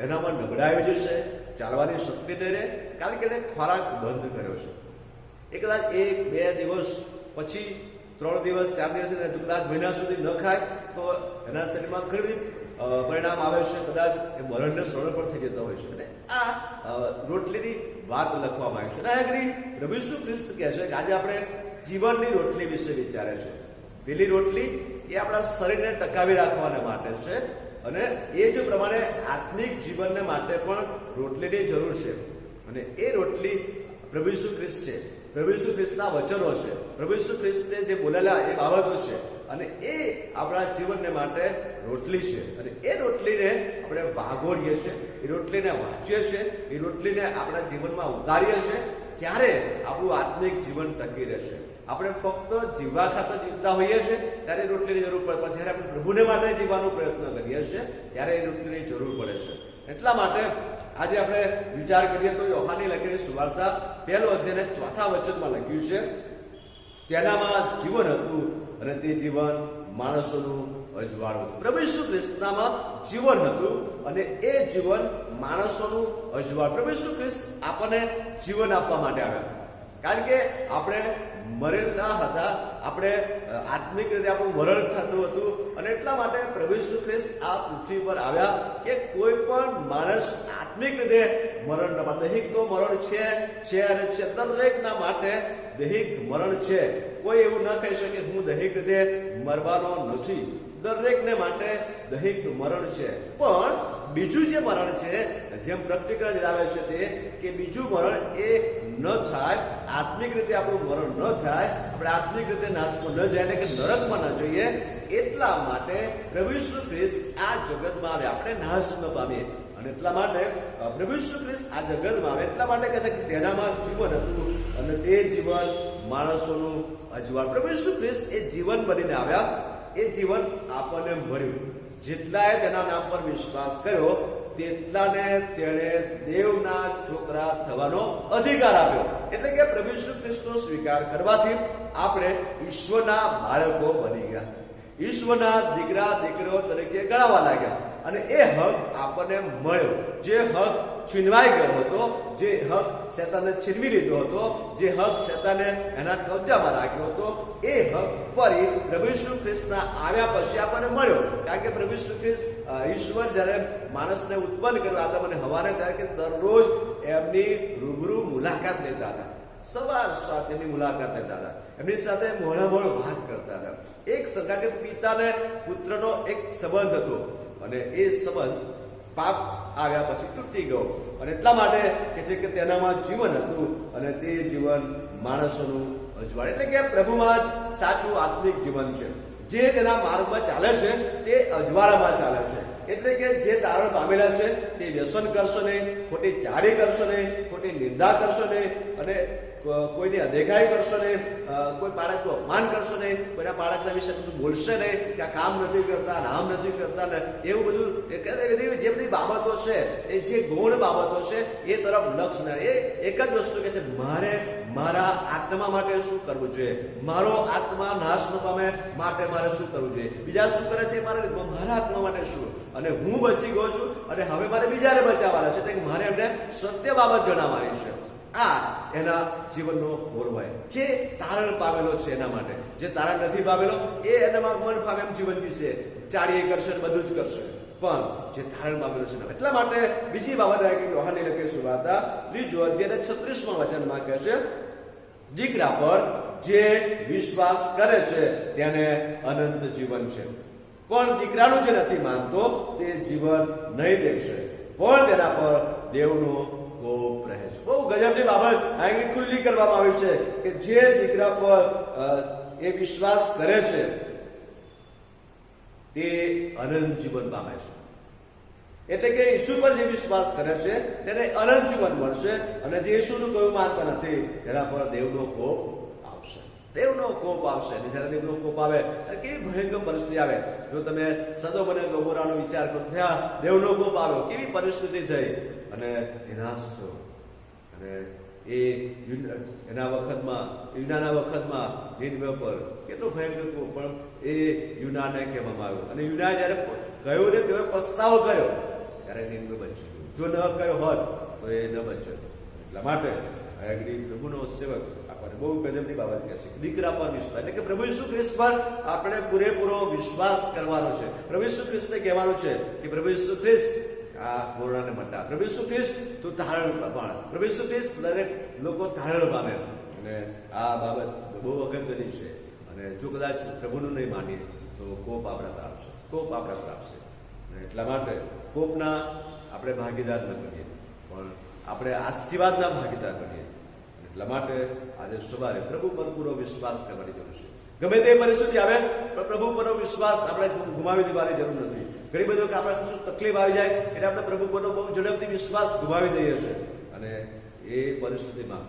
એનામાં નબળાઈ આવી જશે, ચાલવાની શક્તિ નહીં રહે, કારણ કે એને ખોરાક બંધ કર્યો છે. એ કદાચ 1-2 દિવસ પછી 3 દિવસ 4 દિવસ કદાચ મહિના સુધી ન ખાય તો એના શરીરમાં ઘણી પરિણામ આવે છે, કદાચ એ મરણને સરળ પણ થઈ જતા હોય છે. અને આ રોટલીની વાત લખવામાં આવી છે. અને આગળ પ્રભુ ઈસુ ખ્રિસ્ત કહે છે કે આજે આપણે જીવનની રોટલી વિશે વિચારે છે. પેલી રોટલી એ આપણા શરીરને ટકાવી રાખવાને માટે છે અને એ જ પ્રમાણે આત્મિક જીવનને માટે પણ રોટલીની જરૂર છે. અને એ રોટલી પ્રભુ ઈસુ ખ્રિસ્ત છે, પ્રભુ ઈસુ ખ્રિસ્તના વચનો છે, પ્રભુ ઈસુ ખ્રિસ્તે જે બોલેલા એ બાબતો છે. અને એ આપણા જીવનને માટે રોટલી છે. અને એ રોટલીને આપણે વાગોળીએ છીએ, એ રોટલીને વાંચીએ છીએ, એ રોટલીને આપણા જીવનમાં ઉતારીએ છીએ, ત્યારે આપણું આત્મિક જીવન ટકી રહેશે. આપણે ફક્ત જીવવા ખાતર જીવતા હોઈએ છીએ ત્યારે રોટલીની જરૂર પડે, પણ જ્યારે આપણે પ્રભુને માટે જીવવાનો પ્રયત્ન કરીએ છીએ ત્યારે એ રોટલીની જરૂર પડે છે. એટલા માટે આજે આપણે વિચાર કરીએ તો યોહાનની લખેલી સુવાર્તા 1 અધ્યાય 4થા વચનમાં લખ્યું છે, તેનામાં જીવન હતું અને તે જીવન માણસોનું અજવાળું હતું. પ્રભુ ઈસુ ખ્રિસ્તનામાં જીવન હતું અને એ જીવન માણસોનું અજવાળું. પ્રભુ ઈસુ ખ્રિસ્ત આપણને જીવન આપવા માટે આવ્યા, કારણ કે આપણે મરેલા હતા, આપણે આત્મિક રીતે આપણું મરણ થતું હતું. અને એટલા માટે પ્રભુ ઈસુ ખ્રિસ્ત આ પૃથ્વી પર આવ્યા કે કોઈ પણ માણસ આત્મિક રીતે મરણ ન પામે. દૈહિક તો મરણ છે અને છે, દરેકના માટે દૈહિક મરણ છે. કોઈ એવું ન કહી શકે હું દૈહિક રીતે મરવાનો નથી, દરેકને માટે દૈહિક મરણ છે. પણ બીજું જે મરણ છે, જેમ પ્રકટીકરણ જણાવે છે તે કે બીજું મરણ એ ન થાય, આત્મિક રીતે આપણું મરણ ન થાય, આપણે આત્મિક રીતે નાશમાં ન જાય, એટલે કે નરકમાં ન જઈએ. એટલા માટે પ્રભુ ઈસુ ખ્રિસ્ત આ જગતમાં આવે, આપણે નાશ ન પામીએ. અને એટલા માટે પ્રભુ ઈસુ ખ્રિસ્ત આ જગતમાં આવે, એટલા માટે કહે છે કે તેનામાં જીવન હતું અને તે જીવન માણસોનું અજવાળ. પ્રભુ ઈસુ ખ્રિસ્ત એ જીવન બનીને આવ્યા, એ જીવન આપણને મળ્યું. જેટલાએ તેના નામ પર વિશ્વાસ કર્યો તેટલાને તેણે દેવના છોકરા થવાનો અધિકાર આપ્યો. એટલે કે પ્રભુ ઈસુ ખ્રિસ્તનો સ્વીકાર કરવાથી આપણે ઈશ્વરના બાળકો બની ગયા, ઈશ્વરના દીકરા દીકરીઓ તરીકે ગણાવા લાગ્યા. અને એ હક આપણને મળ્યો. જે હક છીનવાઈ ગયો હતો, જે હક શેતાને છીનવી લીધો હતો, જે હક શેતાને એના કબજામાં રાખ્યો હતો, એ હક ફરી પ્રભુ ઈસુ ખ્રિસ્તના આવ્યા પછી આપણને મળ્યો. કારણ કે પ્રભુ ઈસુ ખ્રિસ્ત ઈશ્વર જ્યારે માણસને ઉત્પન્ન કર્યો આદમ અને હવાને, ત્યારે કે દરરોજ એમની રૂબરૂ મુલાકાત લેતા હતા, સવાર સાંજ એમની મુલાકાત લેતા હતા, એમની સાથે મોઢામોઢ વાત કરતા હતા. એક સંગા કે પિતા અને પુત્રનો એક સંબંધ હતો અને એ સંબંધ પાપ આવ્યા પછી તૂટી ગયો, અને એટલા માટે કે છે કે તેનામાં જીવન હતું અને તે જીવન માણસોનું અજવાળ, એટલે કે પ્રભુમાં જ સાચું આત્મિક જીવન છે. જે તેના માર્ગમાં ચાલે છે તે અજવાળામાં ચાલે છે. એટલે કે જે તારણ પામેલા છે તે વ્યસન કરશો નહીં, ખોટી ચાડી કરશો નહીં, ખોટી નિંદા કરશો નહીં, અને કોઈની અદેખાઈ કરશો નહીં, કોઈ બાળકનું અપમાન કરશો નહીં, કોઈના બાળકના વિશે કશું બોલશે નહીં કે આ કામ નથી કરતા, આમ નથી કરતા ને એવું બધું. જે બધી બાબતો છે એ જે ગૌણ બાબતો છે એ તરફ લક્ષ ના. એ એક જ વસ્તુ કે છે, મારે મારા આત્મા માટે શું કરવું જોઈએ, મારો આત્મા નાશ ન પામે માટે મારે શું કરવું જોઈએ. બીજા શું કરે છે, મારા આત્મા માટે શું, અને હું બચી ગયો છું અને હવે મારે બીજાને બચાવવાના છે, મારે એમને સત્ય બાબત જણાવવાની છે. આ એના જીવનનો ગોરવાય જે તારણ પામેલો છે એના માટે. જે તારણ નથી પામેલો એ એનામાં મન ફાવે એમ જીવન જીવશે, ચાડીએ કરશે, બધું જ કરશે. પણ જે તારણ પામેલો છે એટલા માટે બીજી બાબત યોહાનની લખેલી સુવાર્તા 3 અધ્યાય 36 વચનમાં કહે છે, દીકરા પર જે વિશ્વાસ કરે છે તેને અનંત જીવન છે, પણ દીકરાનું જે નથી માનતો તે જીવન નહીં દેશે, પણ તેના પર દેવનો કોપ રહે છે. બહુ ગજબની બાબત અહીં ખુલ્લી કરવામાં આવી છે કે જે દીકરા પર એ વિશ્વાસ કરે છે તે અનંત જીવન પામે છે. એટલે કે ઈસુ પર જે વિશ્વાસ કરે છે તેને અનંત જીવન મળશે, અને જે ઈસુનું કયું માનતા નથી તેના પર દેવનો કોપ આવશે. દેવનો કોપ આવશે. અને જ્યારે દેવનો કોપ આવે કેવી ભયંકર પરિસ્થિતિ આવે. જો તમે સદોમ અને ગોમોરાનો વિચાર કરો, ત્યાં દેવનો કોપ આવ્યો, કેવી પરિસ્થિતિ થઈ અને વિનાશ થયો. અને એના વખતમાં, યુનાના વખતમાં નીનવે પર કેટલો ભયંકર કોપ, પણ એ યુનાને કહેવામાં આવ્યું. અને યુના જયારે ગયો ને તેઓ પસ્તાવો કર્યો ત્યારે નીનવે બચ્યું. જો ન કયો હોત તો એ ન બચ્યો. એટલા માટે પ્રભુનો સેવક આપણને બહુ ગજબની બાબત કહે છે, દીકરા પર વિશ્વાસ. એટલે કે પ્રભુ ઈસુ ખ્રિસ્ત પર આપણે પૂરેપૂરો વિશ્વાસ કરવાનો છે. પ્રભુ ઈસુ ખ્રિસ્તને કહેવાનું છે કે પ્રભુ ઈસુ ખ્રિસ્ત આ કોરોનાને મટા, પ્રભુ ઈસુ ખ્રિસ્ત તું ધારણ પામે, પ્રભુ ઈસુ ખ્રિસ્ત દરેક લોકો ધારણ પામે. અને આ બાબત બહુ અગત્યની છે. અને જો કદાચ પ્રભુનું નહીં માનીએ તો કોપ આપણા પર આવશે, કોપ આપણા પર આવશે. એટલા માટે કોપના આપણે ભાગીદાર ન કરીએ, પણ આપણે આશીર્વાદના ભાગીદાર બનીએ. એટલા માટે આજે સવારે પ્રભુ પર પૂરો વિશ્વાસ કરવાની જરૂર છે. ગમે તે પરિસ્થિતિ આવે પણ પ્રભુ પરનો વિશ્વાસ આપણે ગુમાવી દેવાની જરૂર નથી. ઘણી બધું કે આપણે શું તકલીફ આવી જાય એટલે આપણે પ્રભુ પરનો બહુ ઝડપથી વિશ્વાસ ગુમાવી દઈએ છીએ. અને એ પરિસ્થિતિમાં,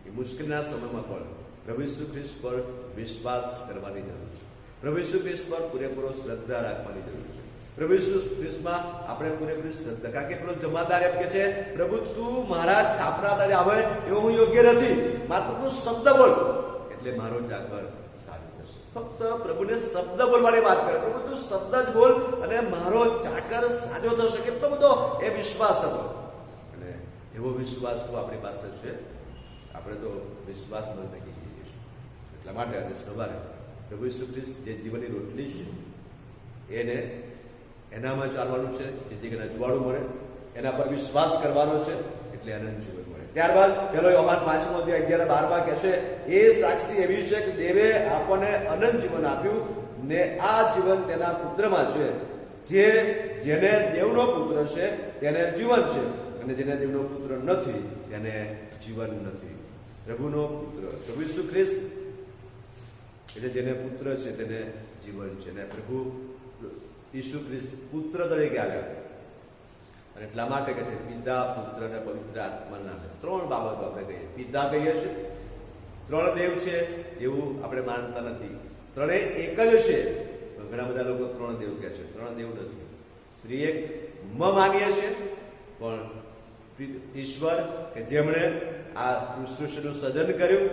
એ મુશ્કેલીના સમયમાં પણ પ્રભુ ઈસુ ખ્રિસ્ત પર વિશ્વાસ કરવાની જરૂર છે. પ્રભુ ઈસુ ખ્રિસ્ત પર પૂરેપૂરો શ્રદ્ધા રાખવાની જરૂર છે. પ્રભુ ઈસુ ખ્રિસ્તમાં આપણે પૂરેપૂરી શ્રદ્ધા, કારણ કે પેલો જમાદાર એમ કે છે, પ્રભુ તું મારા છાપરા તળે આવે એવો હું યોગ્ય નથી, માત્ર તું શબ્દ બોલ એટલે મારો ચાકર સારું થશે. ફક્ત પ્રભુને શબ્દ બોલવાની વાત કરે, પ્રભુ તું શબ્દ જ બોલ અને મારો ચાકર સાજો થશે. કેટલો બધો એ વિશ્વાસ હતો. અને એવો વિશ્વાસ તો આપણી પાસે છે. આપણે તો વિશ્વાસ ન થકી જઈએ છીએ. એટલા માટે આજે સવારે પ્રભુ ઈસુ ખ્રિસ્ત જે જીવનની રોટલી છે એને એનામાં ચાલવાનું છે, જેથી કરીને અજવાળું મળે. એના પર વિશ્વાસ કરવાનો છે એટલે અનંત જીવન મળે. ત્યારબાદ પેલો યોહાન 5:11-12 કહે છે, એ સાક્ષી એવી છે કે દેવે આપણને અનંત જીવન આપ્યું ને આ જીવન તેના પુત્રમાં છે. જેને દેવનો પુત્ર છે તેને જીવન છે, અને જેને દેવનો પુત્ર નથી તેને જીવન નથી. પ્રભુનો પુત્ર પ્રભુ ઈસુ ખ્રિસ્ત એટલે જેને પુત્ર છે તેને જીવન છે. અને પ્રભુ ઈસુ ખ્રિસ્ત પુત્ર તરીકે આવ્યા. અને એટલા માટે કહે છે પિતા, પુત્ર અને પવિત્ર આત્માના નામે. 3 બાબતો આપણે કહીએ. પિતા કહીએ છીએ, 3 દેવ છે એવું આપણે માનતા નથી. 3 એક જ છે. ઘણા બધા લોકો 3 દેવ કહે છે. 3 દેવ નથી. ત્રિએક માનીએ છીએ, પણ ઈશ્વર કે જેમણે આ સૃષ્ટિનું સર્જન કર્યું,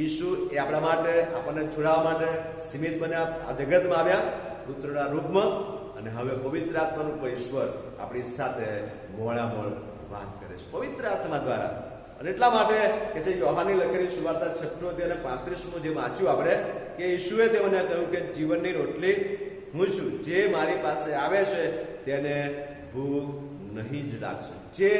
ઈસુ એ આપણા માટે, આપણને છોડાવવા માટે સીમિત બન્યા, આ જગતમાં આવ્યા પુત્રના રૂપમાં, અને હવે પવિત્ર આત્માનું કોઈ ઈશ્વર આપણી સાથે મોળામોળ વાત કરે છે પવિત્ર આત્મા દ્વારા. અને એટલા માટે કે જે યોહાનની લખેલી સુવાર્તા 6 અને 35 જે વાંચ્યું આપણે, કે ઈસુએ તેઓને કહ્યું કે જીવનની રોટલી હું છું, જે મારી પાસે આવે છે તેને ભૂખ નહીં જ લાગશે. જે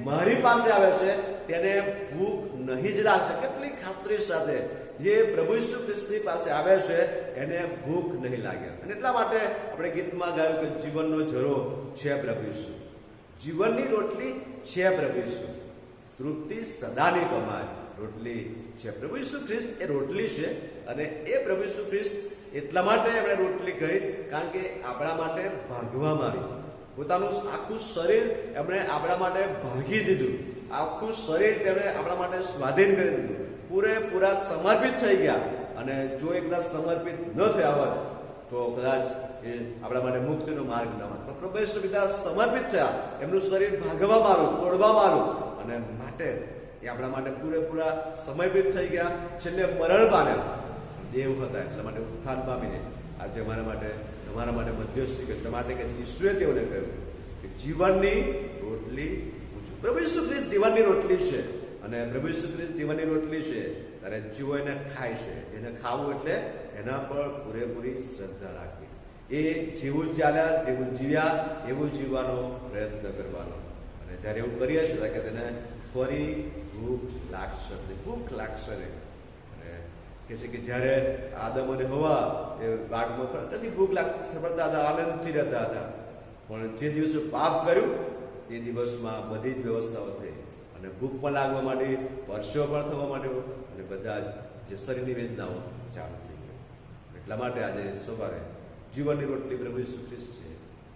મારી પાસે આવે છે તેને ભૂખ નહીં જ લાગશે. કેટલી ખાતરી સાથે જે પ્રભુ ઈસુ ખ્રિસ્તની પાસે આવે છે એને ભૂખ નહીં લાગે. અને એટલા માટે આપણે ગીતમાં ગાયું કે જીવનનો ઝરો છે પ્રભુ ઈસુ, જીવનની રોટલી છે પ્રભુ ઈસુ, તૃપ્તિ સદાની કમાય રોટલી છે. પ્રભુ ઈસુ ખ્રિસ્ત એ રોટલી છે. અને એ પ્રભુ ઈસુ ખ્રિસ્ત એટલા માટે એમણે રોટલી કહી કારણ કે આપણા માટે ભાગવામાં આવી. પોતાનું આખું શરીર એમણે આપણા માટે ભાગી દીધું. આખું શરીર તેમણે આપણા માટે સ્વાધીન કરી દીધું. પૂરેપૂરા સમર્પિત થઈ ગયા. અને જો એકદા સમર્પિત ન થયા હોત તો કદાચ એ આપણા માટે મુક્તિનો માર્ગ ન હોત. પણ પ્રભુ ઈસુ પિતા સમર્પિત થયા, એમનું શરીર ભાગવામાં આવ્યું, તોડવામાં આવ્યું, અને માટે એ આપણા માટે પૂરેપૂરા સમર્પિત થઈ ગયા. છેલ્લે મરણ પામ્યા, દેવ હતા એટલા માટે ઉત્થાન પામીને આજે અમારા માટે તમારા માટે મધ્યસ્થી કે એટલા માટે કે ઈશ્વરે તેઓને કહ્યું કે જીવનની રોટલી હું છું. પ્રભુ ઈસુ ખ્રિસ્ત જીવનની રોટલી છે. અને પ્રભુ ઈસુ ખ્રિસ્ત જીવનની રોટલી છે ત્યારે જીવો એને ખાય છે. એને ખાવું એટલે એના પર પૂરેપૂરી શ્રદ્ધા રાખવી. એ જેવું ચાલ્યા, જેવું જીવ્યા એવું જીવવાનો પ્રયત્ન કરવાનો. અને જ્યારે એવું કરીએ છીએ કે તેને ફરી ભૂખ લાગશે, ભૂખ લાગશે નહીં. કે છે કે જ્યારે આદમ અને હવા એ બાગમાં પછી ભૂખ પડતા હતા, આનંદથી રહેતા હતા. પણ જે દિવસે પાપ કર્યું તે દિવસમાં બધી જ વ્યવસ્થાઓ થઈ અને ભૂખ પણ લાગવા માંડી, પરસેવો પણ થવા માંડ્યો અને બધા જ જે શરીરની વેદનાઓ ચાલુ થઈ ગઈ. એટલા માટે આજે સવારે જીવનની રોટલી પ્રભુ ઈસુ ખ્રિસ્ત છે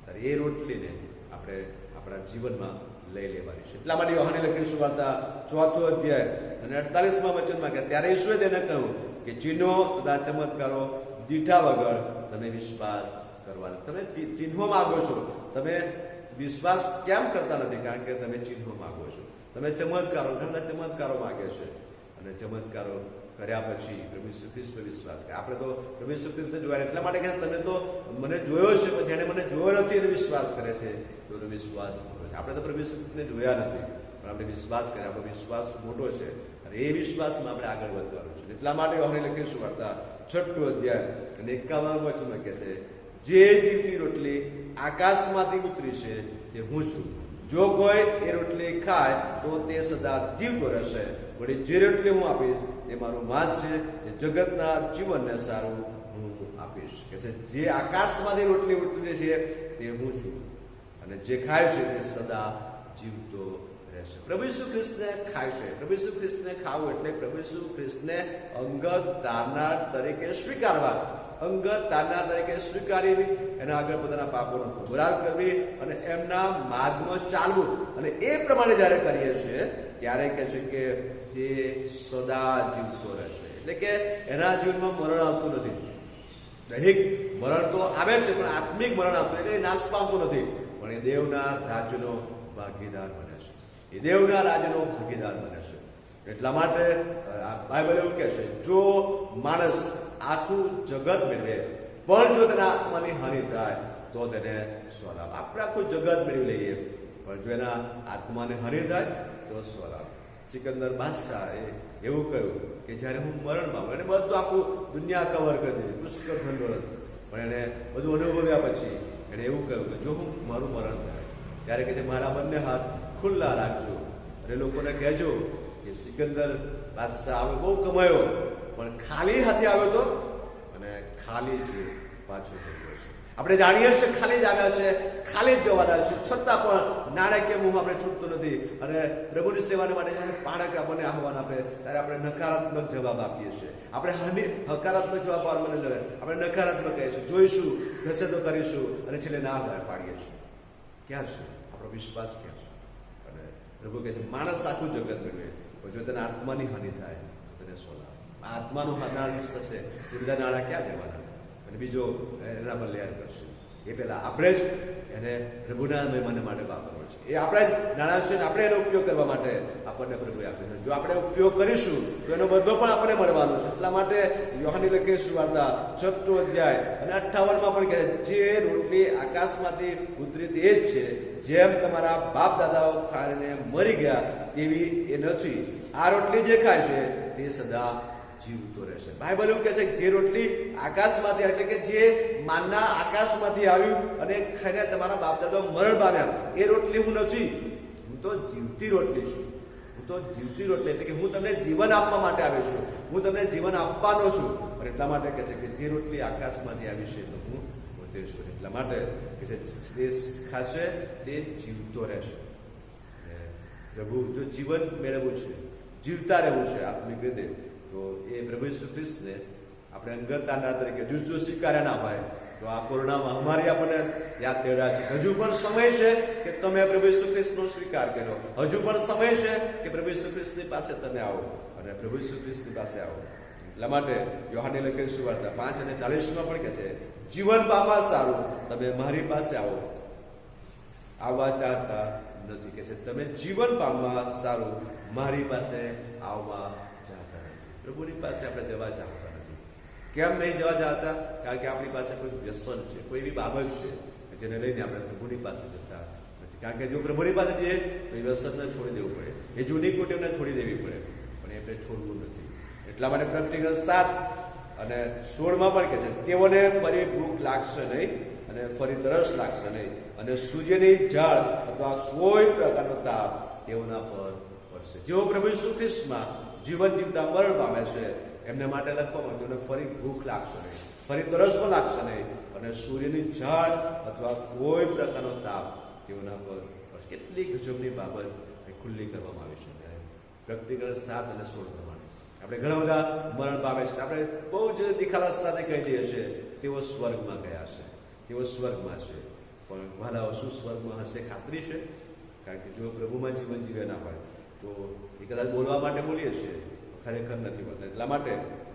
ત્યારે એ રોટલીને આપણે આપણા જીવનમાં લઈ લેવાની છે. એટલા માટે યોહાને લખેલી સુવાર્તા 4 અધ્યાય અને 48માં વચનમાં કે ત્યારે ઈસુએ તેને કહ્યું કે ચિહ્નો તથા ચમત્કારો દીઠા વગર તમે વિશ્વાસ કરવાના. તમે ચિહ્નો માગો છો, તમે વિશ્વાસ કેમ કરતા નથી? કારણ કે તમે ચિહ્નો માગો છો. તમે ચમત્કારો, ઘણા ચમત્કારો માગે છે. અને ચમત્કારો કર્યા પછી પ્રભુ ઈસુ ખ્રિસ્ત પર વિશ્વાસ કરે. આપણે તો પ્રભુ ઈસુ ખ્રિસ્તને જોયા એટલા માટે કે તમે તો મને જોયો છે, પણ જેને મને જોયો નથી એને વિશ્વાસ કરે છે તેનો વિશ્વાસ મોટો છે. આપણે તો પ્રભુ ઈસુ ખ્રિસ્તને જોયા નથી, પણ આપણે વિશ્વાસ કર્યા. આપણો વિશ્વાસ મોટો છે અને એ વિશ્વાસમાં આપણે આગળ વધવાનું છે. એટલા માટે યોહાને લખેલી સુવાર્તા 6 અધ્યાય અને 51 વચનમાં કહે છે જે જીવતી રોટલી આકાશમાંથી ઉતરી છે તે હું છું. જો કોઈ એ રોટલી ખાય તો તે સદા જીવતો રહેશે. વળી જે રોટલી હું આપીશ તે મારું માંસ છે, એ જગતના જીવનને સારું હું આપીશ. કે છે જે આકાશમાંથી રોટલી ઉતરી છે તે હું છું અને જે ખાય છે તે સદા જીવતો રહેશે. પ્રભુ ઈસુ ખ્રિસ્તને ખાય છે. પ્રભુ ઈસુ ખ્રિસ્તને ખાવું એટલે પ્રભુ ઈસુ ખ્રિસ્તને અંગત તારનાર તરીકે સ્વીકારવા. અંગત તારનાર તરીકે સ્વીકારી એના આગળ પોતાના પાપોનો કબૂલાત કરવી અને એમના માર્ગમાં ચાલવું. અને એ પ્રમાણે જ્યારે કરીએ છીએ ત્યારે કહે છે કે તે સદા જીવતો રહેશે. એટલે કે એના જીવનમાં મરણ આવતું નથી. દૈહિક મરણ તો આવે છે પણ આત્મિક મરણ આવતું એટલે નાશ પામતું નથી, પણ એ દેવના રાજ્યનો ભાગીદાર બને છે. એ દેવના રાજ્યનો ભાગીદાર બને છે. એટલા માટે બાઇબલ એવું કહે છે જો માણસ આખું જગત મેળવે પણ જો તેના આત્માની હાનિ થાય તો તેને સ્વલાભ. આપણે આખું જગત મેળવી લઈએ પણ જો એના આત્માને હાનિ થાય તો સ્વલાભ. સિકંદર બાદશાહ એવું કહ્યું કે જ્યારે હું મરણ પામું, એને બધું આખું દુનિયા કવર કરી દીધી, પુષ્કળ ધન, પણ એને બધું અનુભવ્યા પછી એને એવું કહ્યું કે જો હું મારું મરણ થાય ત્યારે કે મારા બંને હાથ ખુલ્લા રાખજો અને લોકોને કહેજો કે સિકંદર બાદશાહ આવે બહુ કમાયો પણ ખાલી હાથે આવ્યો તો અને ખાલી જ પાછો થઈ ગયો છે. આપણે જાણીએ છીએ ખાલી જ આવ્યા છે, ખાલી જ જવાના છે, છતાં પણ નાણાકીય મોહ આપણે છૂટતો નથી. અને પ્રભુની સેવાને માટે જ્યારે પાડક આપણને આહવાન આપે ત્યારે આપણે નકારાત્મક જવાબ આપીએ છીએ. આપણે હકારાત્મક જવાબ આપણને લગે, આપણે નકારાત્મક કહીએ છીએ, જોઈશું, થશે તો કરીશું, અને છેલ્લે ના પાડીએ છીએ. ક્યાં છે આપણો વિશ્વાસ? ક્યાં છે? અને પ્રભુ કહે છે માણસ આખું જગત મેળવે પણ જો તેને આત્માની હાનિ થાય તો તેને સોલા. આત્માનું નાણાં થશે તો બધા નાણાં ક્યાં જવાના? અને બીજો એના પર લેર કરશે. એ પહેલા આપણે જ એને પ્રભુના મહેમાન માટે વાપરવો છે. એ આપણે જ નાણાં છે, આપણે એનો ઉપયોગ કરવા માટે આપણને પ્રભુ આપે છે. જો આપણે ઉપયોગ કરીશું તો એનો બદલો પણ આપણને મળવાનો છે. એટલા માટે યોહાની લખેલી સુવાર્તા 6 અધ્યાય અને 58માં પણ કહે જે રોટલી આકાશમાંથી ઉતરી તે જ છે, જેમ તમારા બાપ દાદાઓ ખાઈને મરી ગયા તેવી એ નથી. આ રોટલી જે ખાય છે તે સદા જીવતો રહેશે. બાઇબલ એવું કહે છે કે જે રોટલી આકાશમાંથી, એટલે કે જે માનના આકાશમાંથી આવ્યું અને ખાઈને તમારા બાપ દાદા મરણ પામ્યા, એ રોટલી હું નથી. હું તો જીવતી રોટલી છું. હું તો જીવતી રોટલી એટલે કે હું તમને જીવન આપવા માટે આવ્યો છું, હું તમને જીવન આપવાનો છું. પણ એટલા માટે કહે છે કે જે રોટલી આકાશમાંથી આવી છે તો હું પોતે છું. એટલા માટે કે જે ખાશે તે જીવતો રહેશે. પ્રભુ જો જીવન મેળવવું છે, જીવતા રહેવું છે આત્મિક રીતે, તો એ પ્રભુ ઈસુ ખ્રિસ્તને આપણે અંગત તારનાર તરીકે જો સ્વીકાર્યા ના હોય તો આ કોરોના મહામારી આપણને યાદ દેવડાવે છે. હજુ પણ સમય છે કે તમે પ્રભુ ઈસુ ખ્રિસ્તનો સ્વીકાર કર્યો. હજુ પણ સમય છે કે પ્રભુ ઈસુ ખ્રિસ્તની પાસે તમે આવો અને પ્રભુ ઈસુ ખ્રિસ્તની પાસે આવો. એટલા માટે યોહાનની લખેલી સુવાર્તા 5:40 પણ કહે છે, જીવન પામવા સારું તમે મારી પાસે આવો. આવવા ચાહતા નથી, કે છે તમે જીવન પામવા સારું મારી પાસે આવવા ચાહતા નથી. પ્રભુની પાસે આપણે જવા ચાહતા નથી. કેમ નહીં જવા ચાહતા? કારણ કે આપણી પાસે કોઈ વ્યસન છે, કોઈ એવી બાબત છે જેને લઈને આપણે પ્રભુની પાસે જતા નથી. કારણ કે જો પ્રભુની પાસે જઈએ તો એ વ્યસનને છોડી દેવું પડે, એ જૂની કુટેવને છોડી દેવી પડે, પણ એમને છોડવું નથી. એટલા માટે પ્રકટીકરણ 7:16 પણ કહે છે, તેઓને ફરી ભૂખ લાગશે નહીં અને ફરી તરસ લાગશે નહીં, અને સૂર્યની ઝાળ અથવા કોઈ પ્રકારનો તાપ તેઓના પર પડશે. જેઓ પ્રભુ ઈસુ ખ્રિસ્તમાં જીવન જીવતા મરણ પામે છે એમને માટે લખવામાં તેઓને ફરી ભૂખ લાગશે નહીં, ફરી તરસ પણ લાગશે નહીં, અને સૂર્યની ઝાળ અથવા કોઈ પ્રકારનો તાપ તેઓના પર પડશે. કેટલી ગજબની બાબત ખુલ્લી કરવામાં આવી છે પ્રકટીકરણ 7:16 પ્રમાણે. આપણે ઘણા બધા મરણ પામે છે, આપણે બહુ જ નિખાલસ સાથે કહી દઈએ છીએ તેઓ સ્વર્ગમાં ગયા છે, તેઓ સ્વર્ગમાં છે. પણ વાલાઓ, શું સ્વર્ગમાં હશે? ખાતરી છે? કારણ કે જો પ્રભુમાં જીવન જીવ્યા ના હોય તો એ કદાચ બોલવા માટે બોલીએ છીએ, ખરેખર નથી બોલતા. એટલા માટે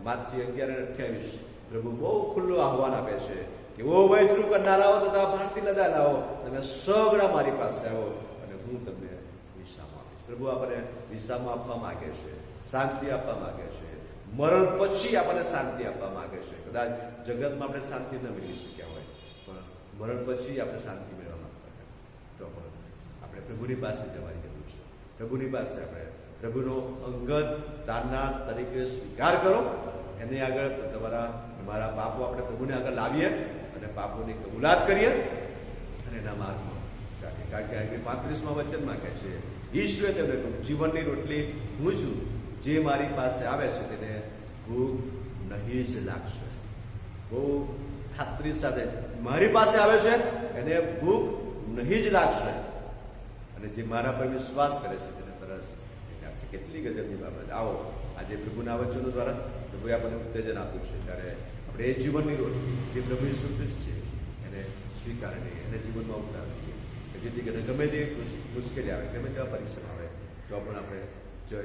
માથથી 11:28 પ્રભુ બહુ ખુલ્લું આહવાન આપે છે કે ઓ વૈતૃ કરનારાઓ તથા ભારતી લદાલાઓ, તમે સગડા મારી પાસે આવો અને હું તમને વિશ્રામ આપીશ. પ્રભુ આપણને વિશ્રામ આપવા માંગે છે, શાંતિ આપવા માંગે છે, મરણ પછી આપણને શાંતિ આપવા માંગે છે. કદાચ જગતમાં આપણે શાંતિ ન મેળવી શક્યા હોય, પણ મરણ પછી આપણે શાંતિ મેળવવા માંગતા હોય તો પણ આપણે પ્રભુની પાસે જવાની જરૂર છે. પ્રભુની પાસે આપણે પ્રભુનો અંગત તારનાર તરીકે સ્વીકાર કરો. એની આગળ તમારા પાપો આપણે પ્રભુને આગળ લાવીએ અને પાપોની કબૂલાત કરીએ અને એના માર્ગમાં ચાલીએ. કારણ કે 35મા વચનમાં કહે છે, ઈશ્વરે તેમને કહ્યું, જીવનની રોટલી હું છું, જે મારી પાસે આવે છે તેને ભૂખ નહીં જ લાગશે. બહુ ખાતરી સાથે મારી પાસે આવે છે એને ભૂખ નહીં જ લાગશે, અને જે મારા પર વિશ્વાસ કરે છે તેને તરસ લાગશે. કેટલી ગજબની બાબત! આવો આજે પ્રભુના વચનો દ્વારા પ્રભુએ આપણને ઉત્તેજન આપ્યું છે, ત્યારે આપણે એ જીવનની રોટલી જે પ્રભુ ઈસુ ખ્રિસ્ત છે એને સ્વીકારીએ, એને જીવનમાં ઉતારીએ, જેથી કરીને ગમે તે મુશ્કેલી આવે, ગમે તેવા પરીક્ષણ આવે તો પણ આપણે જય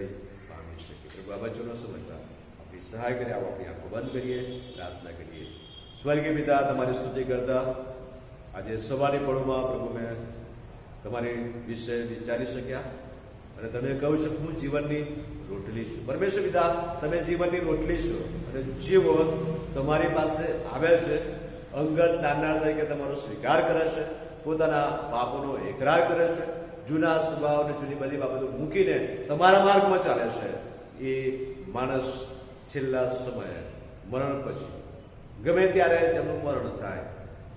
પામી શકીએ. પ્રભુ આ વચનો સમજવા આપણી સહાય કરી. આવો આપણી આંખો બંધ કરીએ, પ્રાર્થના કરીએ. સ્વર્ગીય પિતા, તમારી સ્તુતિ કરતા આજે સવારની પળોમાં પ્રભુ મેં તમારી વિશે વિચારી શક્યા અને તમે કહ્યું છે હું જીવનની રોટલી છું. પરમેશ્વર પિતા, તમે જીવનની રોટલી છો અને જેવો તમારી પાસે આવે છે, અંગત તારનાર તરીકે તમારો સ્વીકાર કરે છે, પોતાના પાપોનો એકરાર કરે છે, જૂના સ્વભાવ અને જૂની બધી બાબતો મૂકીને તમારા માર્ગમાં ચાલે છે, એ માણસ છેલ્લા સમયે મરણ પછી ગમે ત્યારે તેમનું મરણ થાય,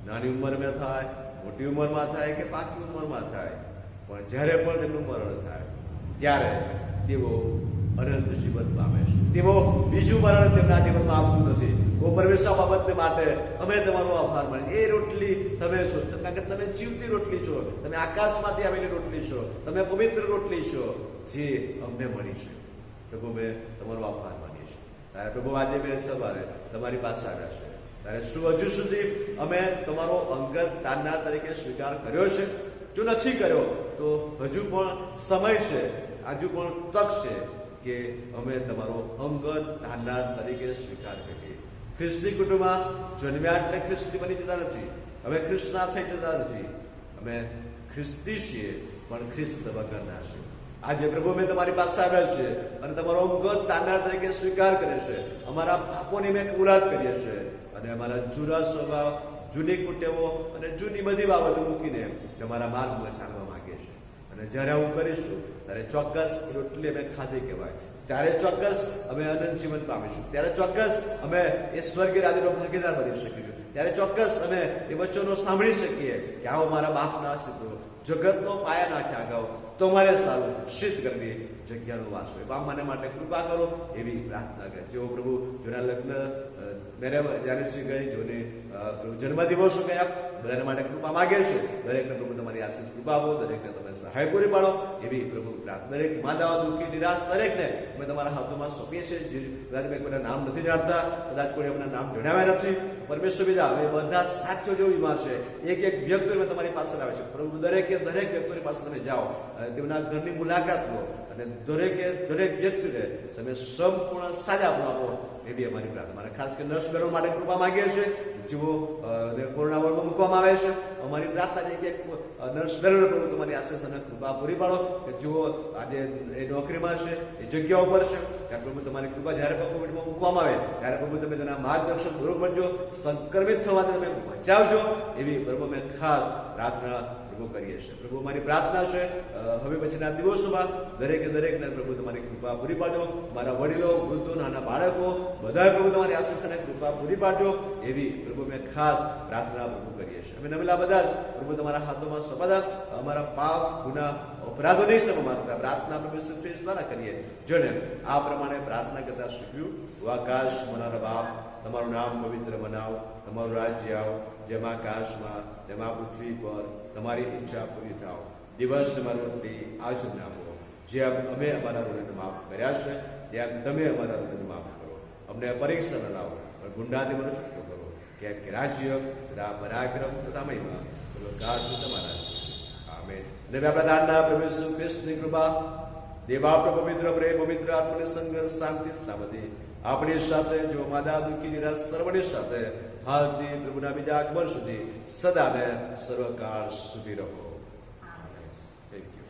નાની ઉંમરમાં થાય, મોટી ઉંમરમાં થાય કે પાકી ઉંમરમાં થાય, પણ જ્યારે પણ તેમનું મરણ થાય ત્યારે તેઓ અનંત જીવન પામે છે. તેઓ બીજું મરણ તેમના જીવનમાં આવતું નથી. ઓ પરમેશ્વર, બાબતને માટે અમે તમારો આભાર માનીએ. એ રોટલી તમે છો, કારણ કે તમે જીવતી રોટલી છો, તમે આકાશમાંથી આવેલી રોટલી છો, તમે પવિત્ર રોટલી છો જે અમને મળી છે. પ્રભુ, અમે તમારો આભાર માનીએ છીએ. ત્યારે પ્રભુ, આજે મેં સવારે તમારી પાસે આવ્યા છે, ત્યારે શું હજુ સુધી અમે તમારો અંગત તારનાર તરીકે સ્વીકાર કર્યો છે? જો નથી કર્યો તો હજુ પણ સમય છે, હજુ પણ તક છે કે અમે તમારો અંગત તારનાર તરીકે સ્વીકાર કરીએ. ખ્રિસ્તી કુટુંબમાં જન્મ્યા એટલે ખ્રિસ્તી બની જતા નથી, અમે ખ્રિસ્તના થઈ જતા નથી. અમે ખ્રિસ્તી છીએ પણ ખ્રિસ્ત વગરના છીએ. આજે પ્રભુ, મેં તમારી પાસે આવ્યા છે અને તમારો અંગત તારનાર તરીકે સ્વીકાર કરે છે. અમારા પાપોની મેં કબૂલાત કરીએ છીએ અને અમારા જૂના સ્વભાવ, જૂની કુટેવો અને જૂની બધી બાબતો મૂકીને તમારા માર્ગમાં ચાલવા માંગીએ છીએ. અને જ્યારે આવું કરીશું ત્યારે ચોક્કસ રોટલી અમે ખાધી કહેવાય, ત્યારે ચોક્કસ અમે અનંત જીવન પામીશું, ત્યારે ચોક્કસ અમે એ સ્વર્ગીય રાજ્યનો ભાગીદાર બની શકીશું, ત્યારે ચોક્કસ અમે એ વચનો સાંભળી શકીએ કે આવો મારા બાપના અસ્તિત્વ જગતનો પાયા નાખ્યા અગાઉ તમારે સારું સિદ્ધ કરવી જગ્યાનો વાસ હોય પામવાને માટે કૃપા કરો એવી પ્રાર્થના કરે. જેઓ પ્રભુ જોના લગ્ન મેરેજ એનિવર્સરી ગઈ, જોને પ્રભુ જન્મદિવસો ગયા, બધાને માટે કૃપા માગે છે. દરેકને પ્રભુ તમારી આશીષ કૃપા આપો, દરેકને તમે સહાય પૂરી પાડો એવી પ્રભુ પ્રાર્થના. દરેક માદાઓ દુઃખી નિરાશ દરેકને અમે તમારા હાથોમાં સોંપીએ છીએ. કદાચ મેં કોઈના નામ નથી જાણતા, કદાચ કોઈ એમના નામ જણાવ્યા નથી, પરમેશ્વર પિતા હવે બધા સાથીઓ જો બીમાર છે, એક એક વ્યક્તિ તમારી પાસે આવે છે પ્રભુ, દરેક વ્યક્તિની પાસે તમે જાઓ અને તેમના ઘરની મુલાકાત લો અને દરેક વ્યક્તિને તમે સંપૂર્ણ સાજા આપો એવી અમારી પ્રાર્થના. ખાસ કરીને નર્સ બહેનો માટે કૃપા માંગીએ છીએ, જેઓ કોરોના વોર્ડમાં મૂકવામાં આવે છે. અમારી પ્રાર્થના છે કે નર્સ બહેનો પ્રભુ તમારી આશીષ અને કૃપા પૂરી પાડો કે જેઓ આજે એ નોકરીમાં છે, એ જગ્યા ઉપર છે, ત્યારે પ્રભુ તમારી કૃપા જ્યારે કોવિડમાં મૂકવામાં આવે ત્યારે પ્રભુ તમે તેના માર્ગદર્શન દૂર બનજો, સંક્રમિત થવાથી તમે બચાવજો એવી પ્રભુ અમે ખાસ પ્રાર્થના કરીએ છીએ. પ્રભુ મારી પ્રાર્થના છે હવે પછીના દિવસોમાં દરેકને પ્રભુ તમારી કૃપા પૂરી પાડજો. મારા વડીલો, વૃદ્ધો, નાના બાળકો બધા પ્રભુ તમારી આશીષ અને કૃપા પૂરી પાડજો એવી પ્રભુ મેં ખાસ પ્રાર્થના પ્રભુ કરીએ છીએ. અમે નમેલા બધા જ પ્રભુ તમારા હાથોમાં સોંપાતા અમારા પાપ, ગુના, અપરાધો નહીં સમા માંગતા પ્રાર્થના પ્રભુ ખ્રિસ્ત દ્વારા કરીએ. જેને આ પ્રમાણે પ્રાર્થના કરતા શીખ્યું. આકાશ મનારા બાપ, તમારું નામ પવિત્ર બનાવ, તમારું રાજ્ય આવ, જેમ આકાશમાં તેમ આ પૃથ્વી પર તમારી ઈચ્છા પૂરી થાવ. દિવસ તમારી રોટલી આજ આપો, જેમ અમે અમારા ઋણને માફ કર્યા છે તેમ તમે અમારા ઋણને માફ કરો. અમને પરીક્ષા ન લાવો પણ ગુંડાથી મને છૂટકો કરો, કેમ કે રાજ્ય તથા પરાક્રમ તથા મહિમા સર્વકાળ તમારા છે. આમેન. અને આપણા દાનના પ્રભુ ઈસુ ખ્રિસ્તની કૃપા, દેવ આપણો પવિત્ર પ્રેમ, પવિત્ર આત્માની સંગ, શાંતિ, સલામતી આપણી સાથે, જો માદા દુઃખી નિરાશ સર્વની સાથે હાલથી પ્રભુના બીજા આગમન સુધી સદા ને સર્વકાળ સુધી રહો. Thank you.